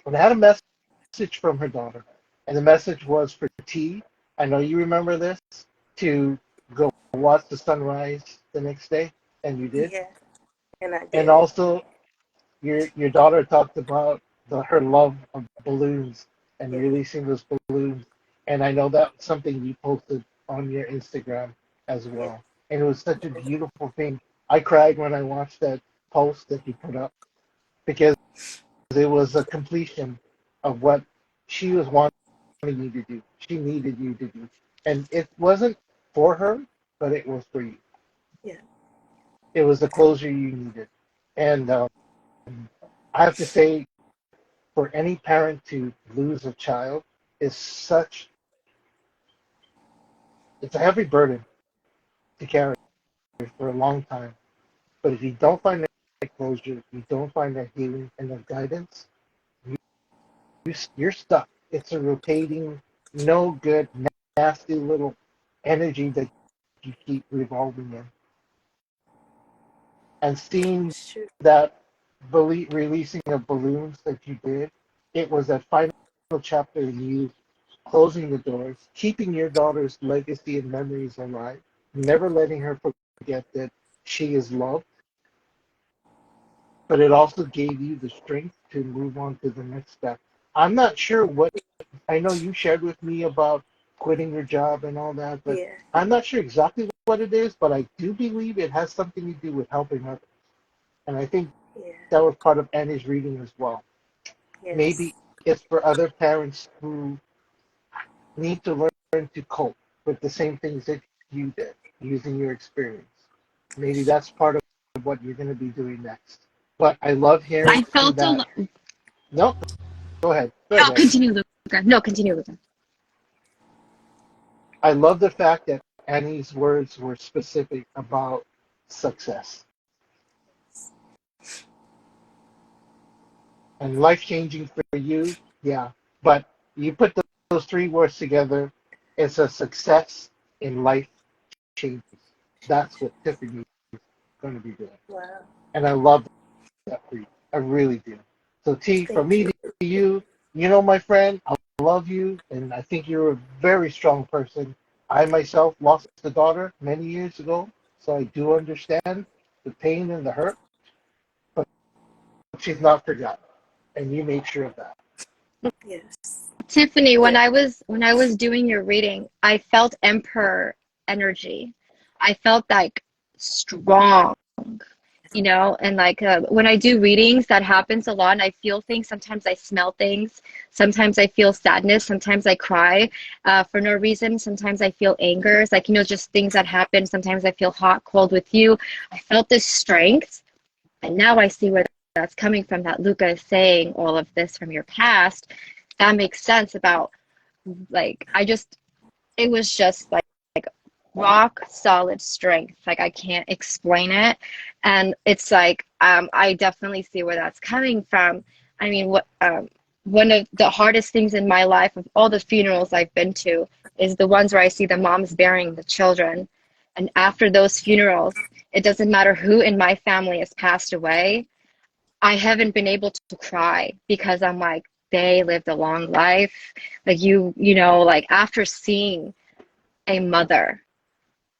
A: And I had a message from her daughter. And the message was for T. I know you remember this, to go watch the sunrise the next day. And you did.
F: Yeah, and I
A: And
F: did.
A: also, your daughter talked about her love of balloons and
F: Yeah,
A: releasing those balloons, and I know that's something you posted on your Instagram as
F: yeah,
A: well. And it was such a beautiful thing. I cried when I watched that post that you put up, because it was a completion of what she was wanting you to do. She needed you to do, and it wasn't for her, but it was for you.
F: yeah.
A: It was the closure you needed, and I have to say, for any parent to lose a child is it's a heavy burden to carry for a long time. But if you don't find that closure, you don't find that healing and that guidance, you're stuck. It's a rotating, no good, nasty little energy that you keep revolving in. And seeing
F: Sure.
A: that releasing of balloons that you did, it was that final chapter in you closing the doors, keeping your daughter's legacy and memories alive, never letting her forget that she is loved, but it also gave you the strength to move on to the next step. I'm not sure what, I know you shared with me about quitting your job and all that, but
F: Yeah,
A: I'm not sure exactly what it is, but I do believe it has something to do with helping others. And I think
F: yeah,
A: that was part of Annie's reading as well. Maybe
F: yes.
A: it's for other parents who need to learn to cope with the same things that you did using your experience. Maybe that's part of what you're going to be doing next. But I love hearing
B: I felt a
A: that.
B: lot.
A: No, go ahead. Go
B: No,
A: ahead, Annie.
B: continue, Luca. No, continue, Luca.
A: I love the fact that Annie's words were specific about success and life changing for you. Yeah, but You put those three words together, it's a success in life changes. That's what Tiffany's going to be doing.
F: Wow.
A: And I love that for you. I really do. So T, from
F: Thank
A: me
F: you.
A: to you, you know, my friend, I love you, and I think you're a very strong person. I myself lost a daughter many years ago, so I do understand the pain and the hurt, but she's not forgotten, and you made sure of that.
F: Yes.
B: Tiffany, when
F: Yeah.
B: I was doing your reading, I felt emperor energy. I felt like strong, and like when I do readings, that happens a lot, and I feel things. Sometimes I smell things. Sometimes I feel sadness. Sometimes I cry for no reason. Sometimes I feel anger. It's like, just things that happen. Sometimes I feel hot, cold with you. I felt this strength, and now I see where that's coming from, that Luca is saying all of this from your past. That makes sense about, like, it was just like rock solid strength. Like, I can't explain it. And it's like, I definitely see where that's coming from. I mean, one of the hardest things in my life, of all the funerals I've been to, is the ones where I see the moms burying the children. And after those funerals, it doesn't matter who in my family has passed away, I haven't been able to cry, because I'm like, they lived a long life. Like, like, after seeing a mother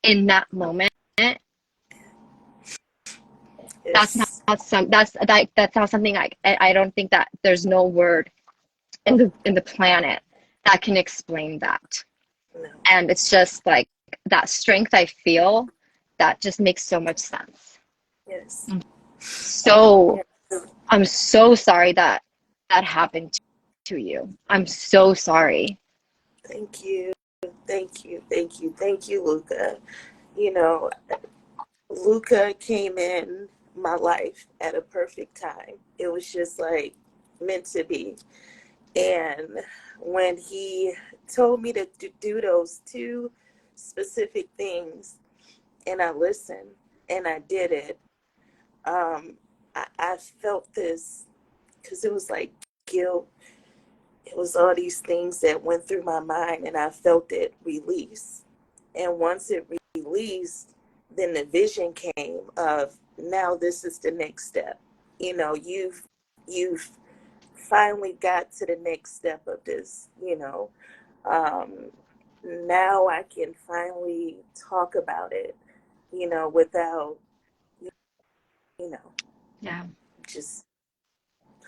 B: in that moment, that's
F: Yes.
B: that's not something I don't think that there's no word in the planet that can explain that.
F: No.
B: And it's just like that strength I feel, that just makes so much sense.
F: Yes.
B: So
F: Yes.
B: I'm so sorry that that happened to you. I'm so sorry.
F: Thank you. Thank you. Thank you. Thank you, Luca. You know, Luca came in my life at a perfect time. It was just like meant to be. And when he told me to do those two specific things, and I listened and I did it, I felt this, because it was like guilt. It was all these things that went through my mind, and I felt it release. And once it released, then the vision came of, now this is the next step. You've finally got to the next step of this. Um, Now I can finally talk about it, without, you know,
B: Yeah.
F: just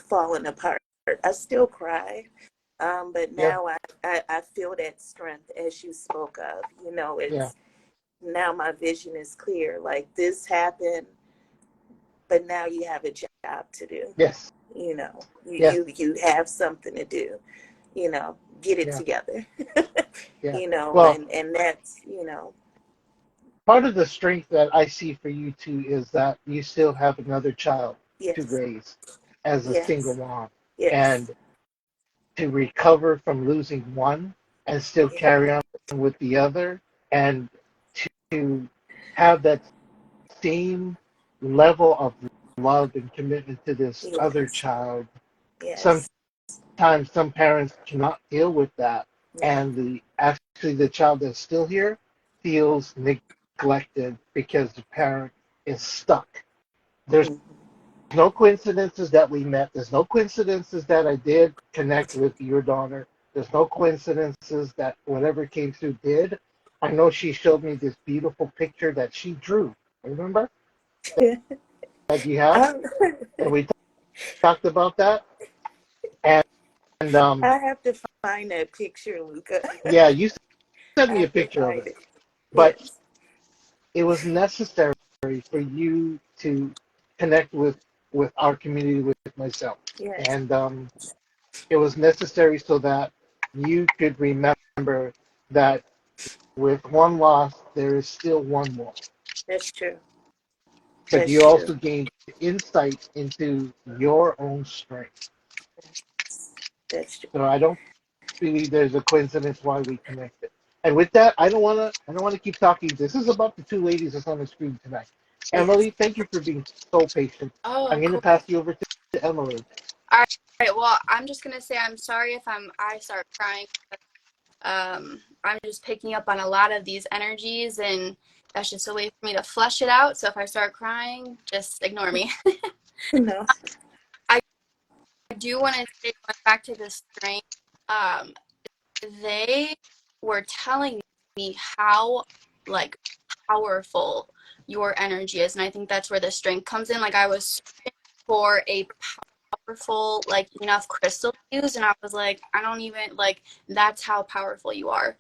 F: falling apart. I still cry. But
A: Yeah,
F: now I feel that strength as you spoke of.
A: yeah,
F: It's now my vision is clear. Like, this happened, but now you have a job to do.
A: yes,
F: You know,
A: yes,
F: you have something to do. Get it
A: yeah,
F: together.
A: yeah. Well,
F: And that's,
A: part of the strength that I see for you too is that you still have another child to
F: yes,
A: raise as a single
F: yes,
A: mom,
F: yes,
A: and to recover from losing one and still
F: yes,
A: carry on with the other, and to have that same level of love and commitment to this other
F: yes,
A: child.
F: yes,
A: Sometimes some parents cannot deal with that,
F: no,
A: and actually the child that's still here feels neglected because the parent is stuck. There's
F: mhm,
A: no coincidences that we met. There's no coincidences that I did connect with your daughter. There's no coincidences that whatever came through did. I know she showed me this beautiful picture that she drew. Remember that you have,
F: I'm,
A: and we talked about that. And, and
F: I have to find that picture, Luca.
A: yeah, you sent
F: I
A: me a
F: have to
A: picture of
F: find
A: it,
F: it.
A: but
F: Yes.
A: it was necessary for you to connect with our community, with myself,
F: Yes.
A: and it was necessary so that you could remember that with one loss there is still one more.
F: That's true.
A: But
F: That's
A: you
F: true.
A: also gained insight into your own strength.
F: That's true.
A: So I don't believe there's a coincidence why we connected. And with that, I don't wanna keep talking. This is about the two ladies that's on the screen tonight.
F: Yes.
A: Emily, thank you for being so patient.
D: Oh,
A: I'm
D: of
A: gonna
D: course.
A: pass you over to Emily.
D: All right. Well, I'm just gonna say I'm sorry if I start crying. I'm just picking up on a lot of these energies, and that's just a way for me to flush it out. So if I start crying, just ignore me.
F: No.
D: I do want to say, going back to the strength, um, they were telling me how like powerful your energy is, and I think that's where the strength comes in. Like I was searching for a powerful, like enough crystal to use, and I was like, I don't even like. That's how powerful you are.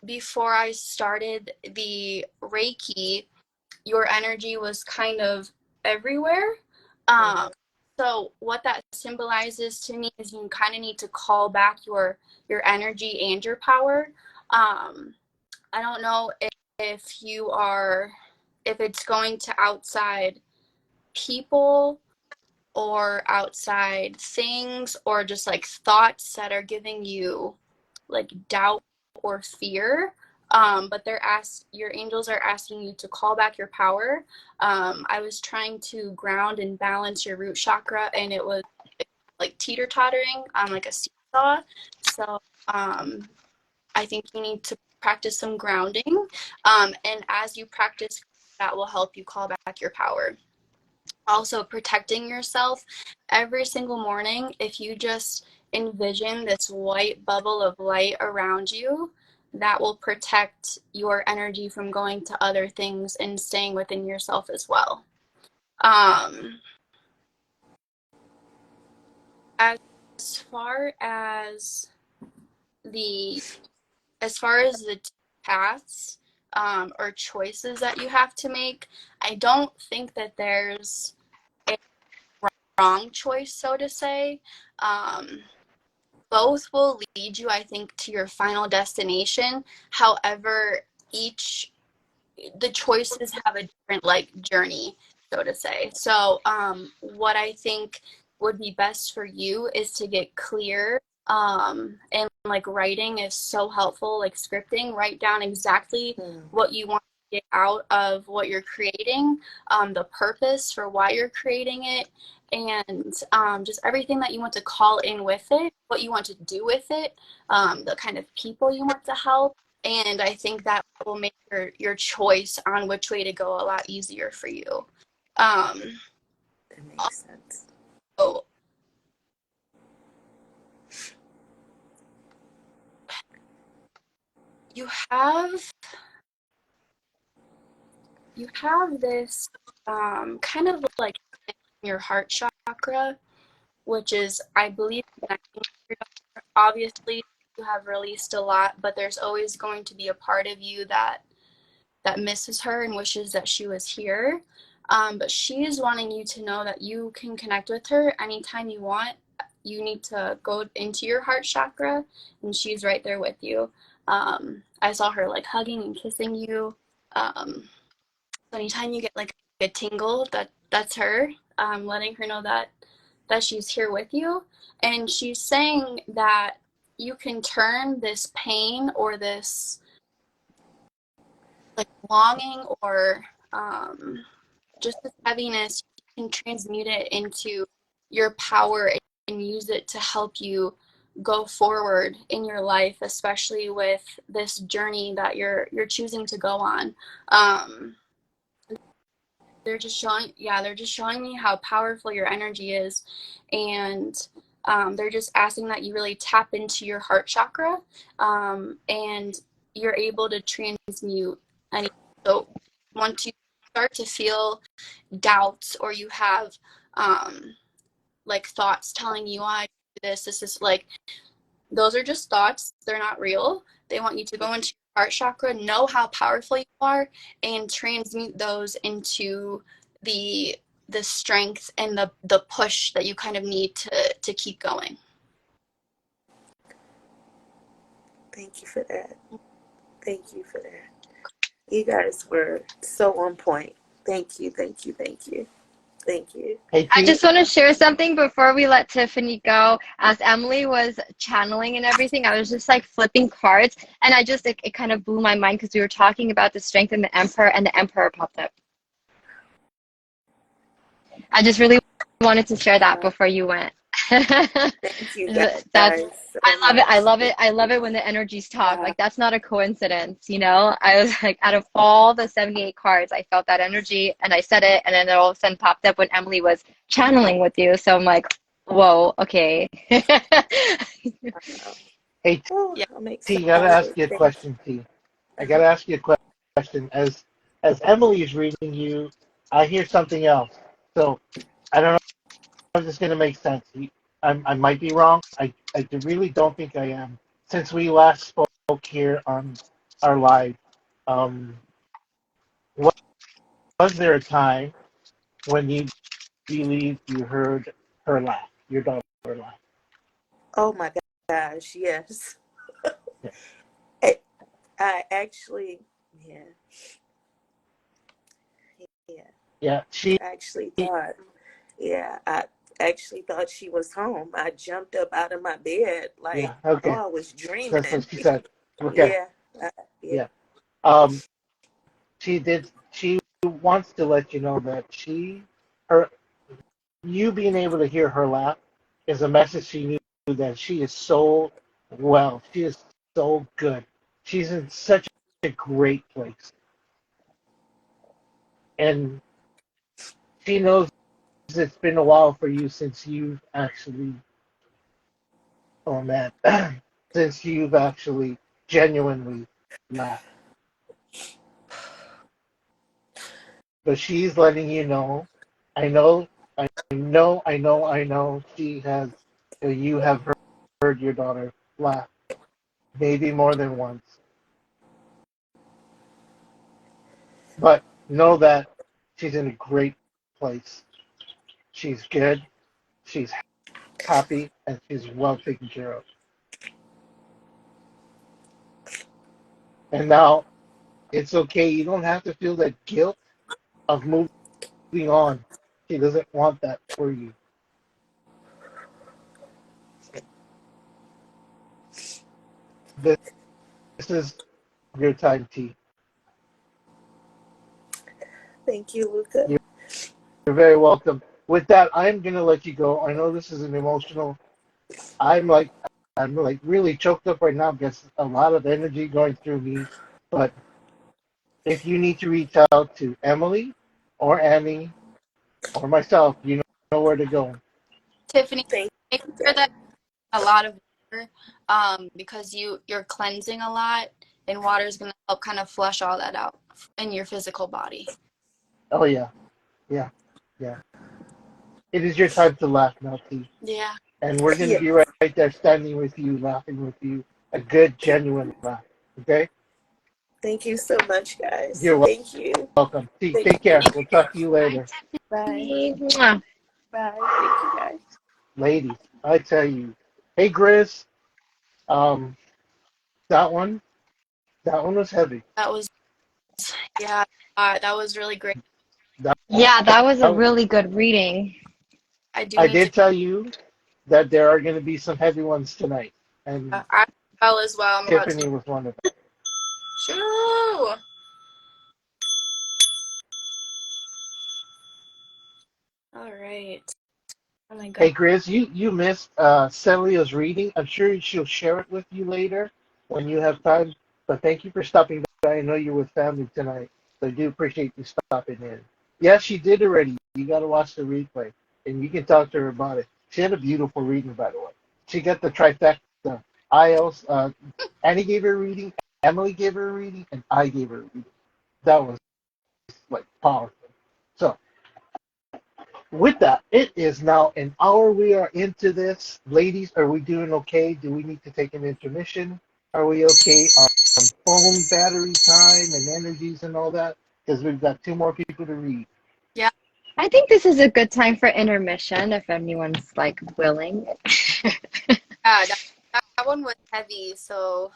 D: Before I started the Reiki, your energy was kind of everywhere. So what that symbolizes to me is you kind of need to call back your energy and your power. I don't know if you are if it's going to outside people or outside things or just like thoughts that are giving you like doubt or fear. But your angels are asking you to call back your power. I was trying to ground and balance your root chakra, and it was like teeter tottering on like a seesaw. So I think you need to practice some grounding. And as you practice, that will help you call back your power. Also, protecting yourself every single morning. If you just envision this white bubble of light around you, that will protect your energy from going to other things and staying within yourself as well. As far as the paths or choices that you have to make, I don't think that there's a wrong choice, so to say. Both will lead you, I think, to your final destination. However, the choices have a different like journey, so to say. So what I think would be best for you is to get clear, and like writing is so helpful, like scripting. Write down exactly what you want to get out of what you're creating, the purpose for why you're creating it, and just everything that you want to call in with it, what you want to do with it, the kind of people you want to help. And I think that will make your choice on which way to go a lot easier for you.
F: That makes sense.
D: Also, you have this kind of like your heart chakra, which is, I believe, connecting to your daughter. Obviously, you have released a lot, but there's always going to be a part of you that misses her and wishes that she was here. But she is wanting you to know that you can connect with her anytime you want. You need to go into your heart chakra, and she's right there with you. I saw her like hugging and kissing you. Anytime you get like a tingle, that's her, letting her know that she's here with you. And she's saying that you can turn this pain or this like longing or just this heaviness, you can transmute it into your power and use it to help you go forward in your life, especially with this journey that you're choosing to go on. They're just showing me how powerful your energy is, and they're just asking that you really tap into your heart chakra, and you're able to transmute any. So once you start to feel doubts or you have like thoughts telling you, I do this is like, those are just thoughts. They're not real. They want you to go into your heart chakra, know how powerful you are, and transmute those into the strength and the push that you kind of need to keep going.
F: Thank you for that. Thank you for that. You guys were so on point. Thank you, thank you, thank you. Thank you.
A: Hey,
B: I just want to share something before we let Tiffany go. As Emily was channeling and everything, I was just like flipping cards, and it kind of blew my mind because we were talking about the strength in the Emperor, and the Emperor popped up. I just really wanted to share that
F: Uh,
B: before you went.
F: thank you
B: That's
F: guys so
B: I love it. I
F: much.
B: love it. I love it when the energies talk.
F: Uh,
B: Like that's not a coincidence, you know? I was like out of all the 78 cards, I felt that energy and I said it and then it all of a sudden popped up when Emily was channeling with you. So I'm like, whoa, okay.
F: uh,
A: Hey,
F: oh,
D: Yeah.
F: I'm
A: T, gotta ask
F: excited.
A: you a
F: Thank
A: question, T. I gotta ask you a question. As Emily is reading you, I hear something else. So I don't know if this is gonna make sense. I might be wrong. I really don't think I am. Since we last spoke here on our live, um, was there a time when you believed you heard her laugh, your daughter laugh?
F: Oh my gosh, yes.
A: Yeah.
F: I, I actually, yeah, yeah.
A: Yeah,
F: I actually thought, yeah, I actually thought she was home. I jumped up out of my bed like,
A: yeah, okay.
F: oh, I was
A: That's
F: dreaming.
A: what she said. Okay,
F: Yeah, yeah.
A: yeah. Um, she wants to let you know that her, you being able to hear her laugh is a message she knew that she is so well. She is so good. She's in such a great place. And she knows it's been a while for you since you've actually, oh man, since you've actually genuinely laughed. But she's letting you know, I know, I know she has, you have heard your daughter laugh, maybe more than once. But know that she's in a great place. She's good, she's happy, and she's well taken care of. And now it's okay. You don't have to feel that guilt of moving on. She doesn't want that for you. This is your time, T.
F: Thank you, Luca.
A: You're very welcome. With that, I'm gonna let you go. I know this is an emotional. I'm like, I'm like really choked up right now because a lot of energy going through me. But if you need to reach out to Emily or Annie or myself, you know where to go.
D: Tiffany,
F: Thank
D: make
F: you,
D: sure
F: guys.
D: that a lot of water, because you're cleansing a lot, and water is gonna help kind of flush all that out in your physical body.
A: Oh yeah, yeah, yeah. It is your time to laugh now, T.
D: Yeah.
A: And we're gonna
F: Yeah.
A: be right there, standing with you, laughing with you, a good, genuine laugh. Okay?
F: Thank you so much, guys.
A: You're
F: Thank you.
A: welcome. T,
F: Thank
A: take
F: you.
A: care. We'll talk to you later,
F: Bye.
B: Mwah.
F: Bye. Thank you, guys.
A: ladies. I tell you. Hey, Gris. Um, that one, that one was heavy.
D: That was, yeah, that was really great.
A: That,
B: Yeah, that was a
A: that
B: really good reading.
D: I do
A: I
D: need to.
A: did tell you that there are going to be some heavy ones tonight, and
D: I fell as well. I'm about to.
A: Tiffany was one of them.
D: Shoo! All right. Oh my
A: Hey,
D: god.
A: Gris, you missed Celia's reading. I'm sure she'll share it with you later when you have time. But thank you for stopping by. I know you're with family tonight, so I do appreciate you stopping in. Yeah, she did already. You got to watch the replay, and you can talk to her about it. She had a beautiful reading, by the way. She got the trifecta. Annie gave her a reading, Emily gave her a reading, and I gave her a reading. That was like powerful. So with that, it is now an hour we are into this. Ladies, are we doing okay? Do we need to take an intermission? Are we okay on phone battery time and energies and all that? Because we've got two more people to read.
D: Yeah.
B: I think this is a good time for intermission if anyone's like willing.
D: That one was heavy, so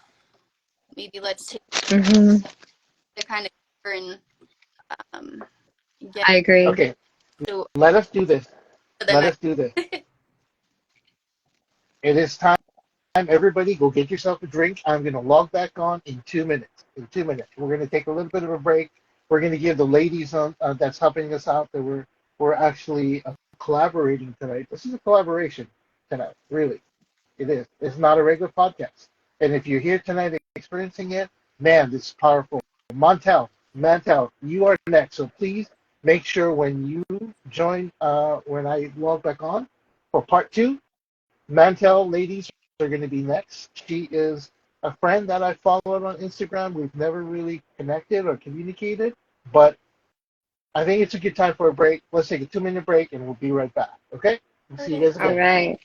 D: maybe let's take
B: Hmm.
D: the kind of and um get
B: I agree.
A: Okay,
D: to
A: let us do this.
D: the
A: Let
D: next.
A: us do this. It is time. Everybody, go get yourself a drink. I'm going to log back on in 2 minutes. In 2 minutes, we're going to take a little bit of a break. We're going to give the ladies on that's helping us out that we're actually collaborating tonight. This is a collaboration tonight, really. It is. It's not a regular podcast. And if you're here tonight experiencing it, man, this is powerful. Mantel, you are next. So please make sure when you join, when I log back on for part two, Mantel ladies are going to be next. She is a friend that I followed on Instagram. We've never really connected or communicated, but I think it's a good time for a break. Let's take a 2-minute break and we'll be right back. Okay? We'll see you guys
B: All
A: again.
B: right.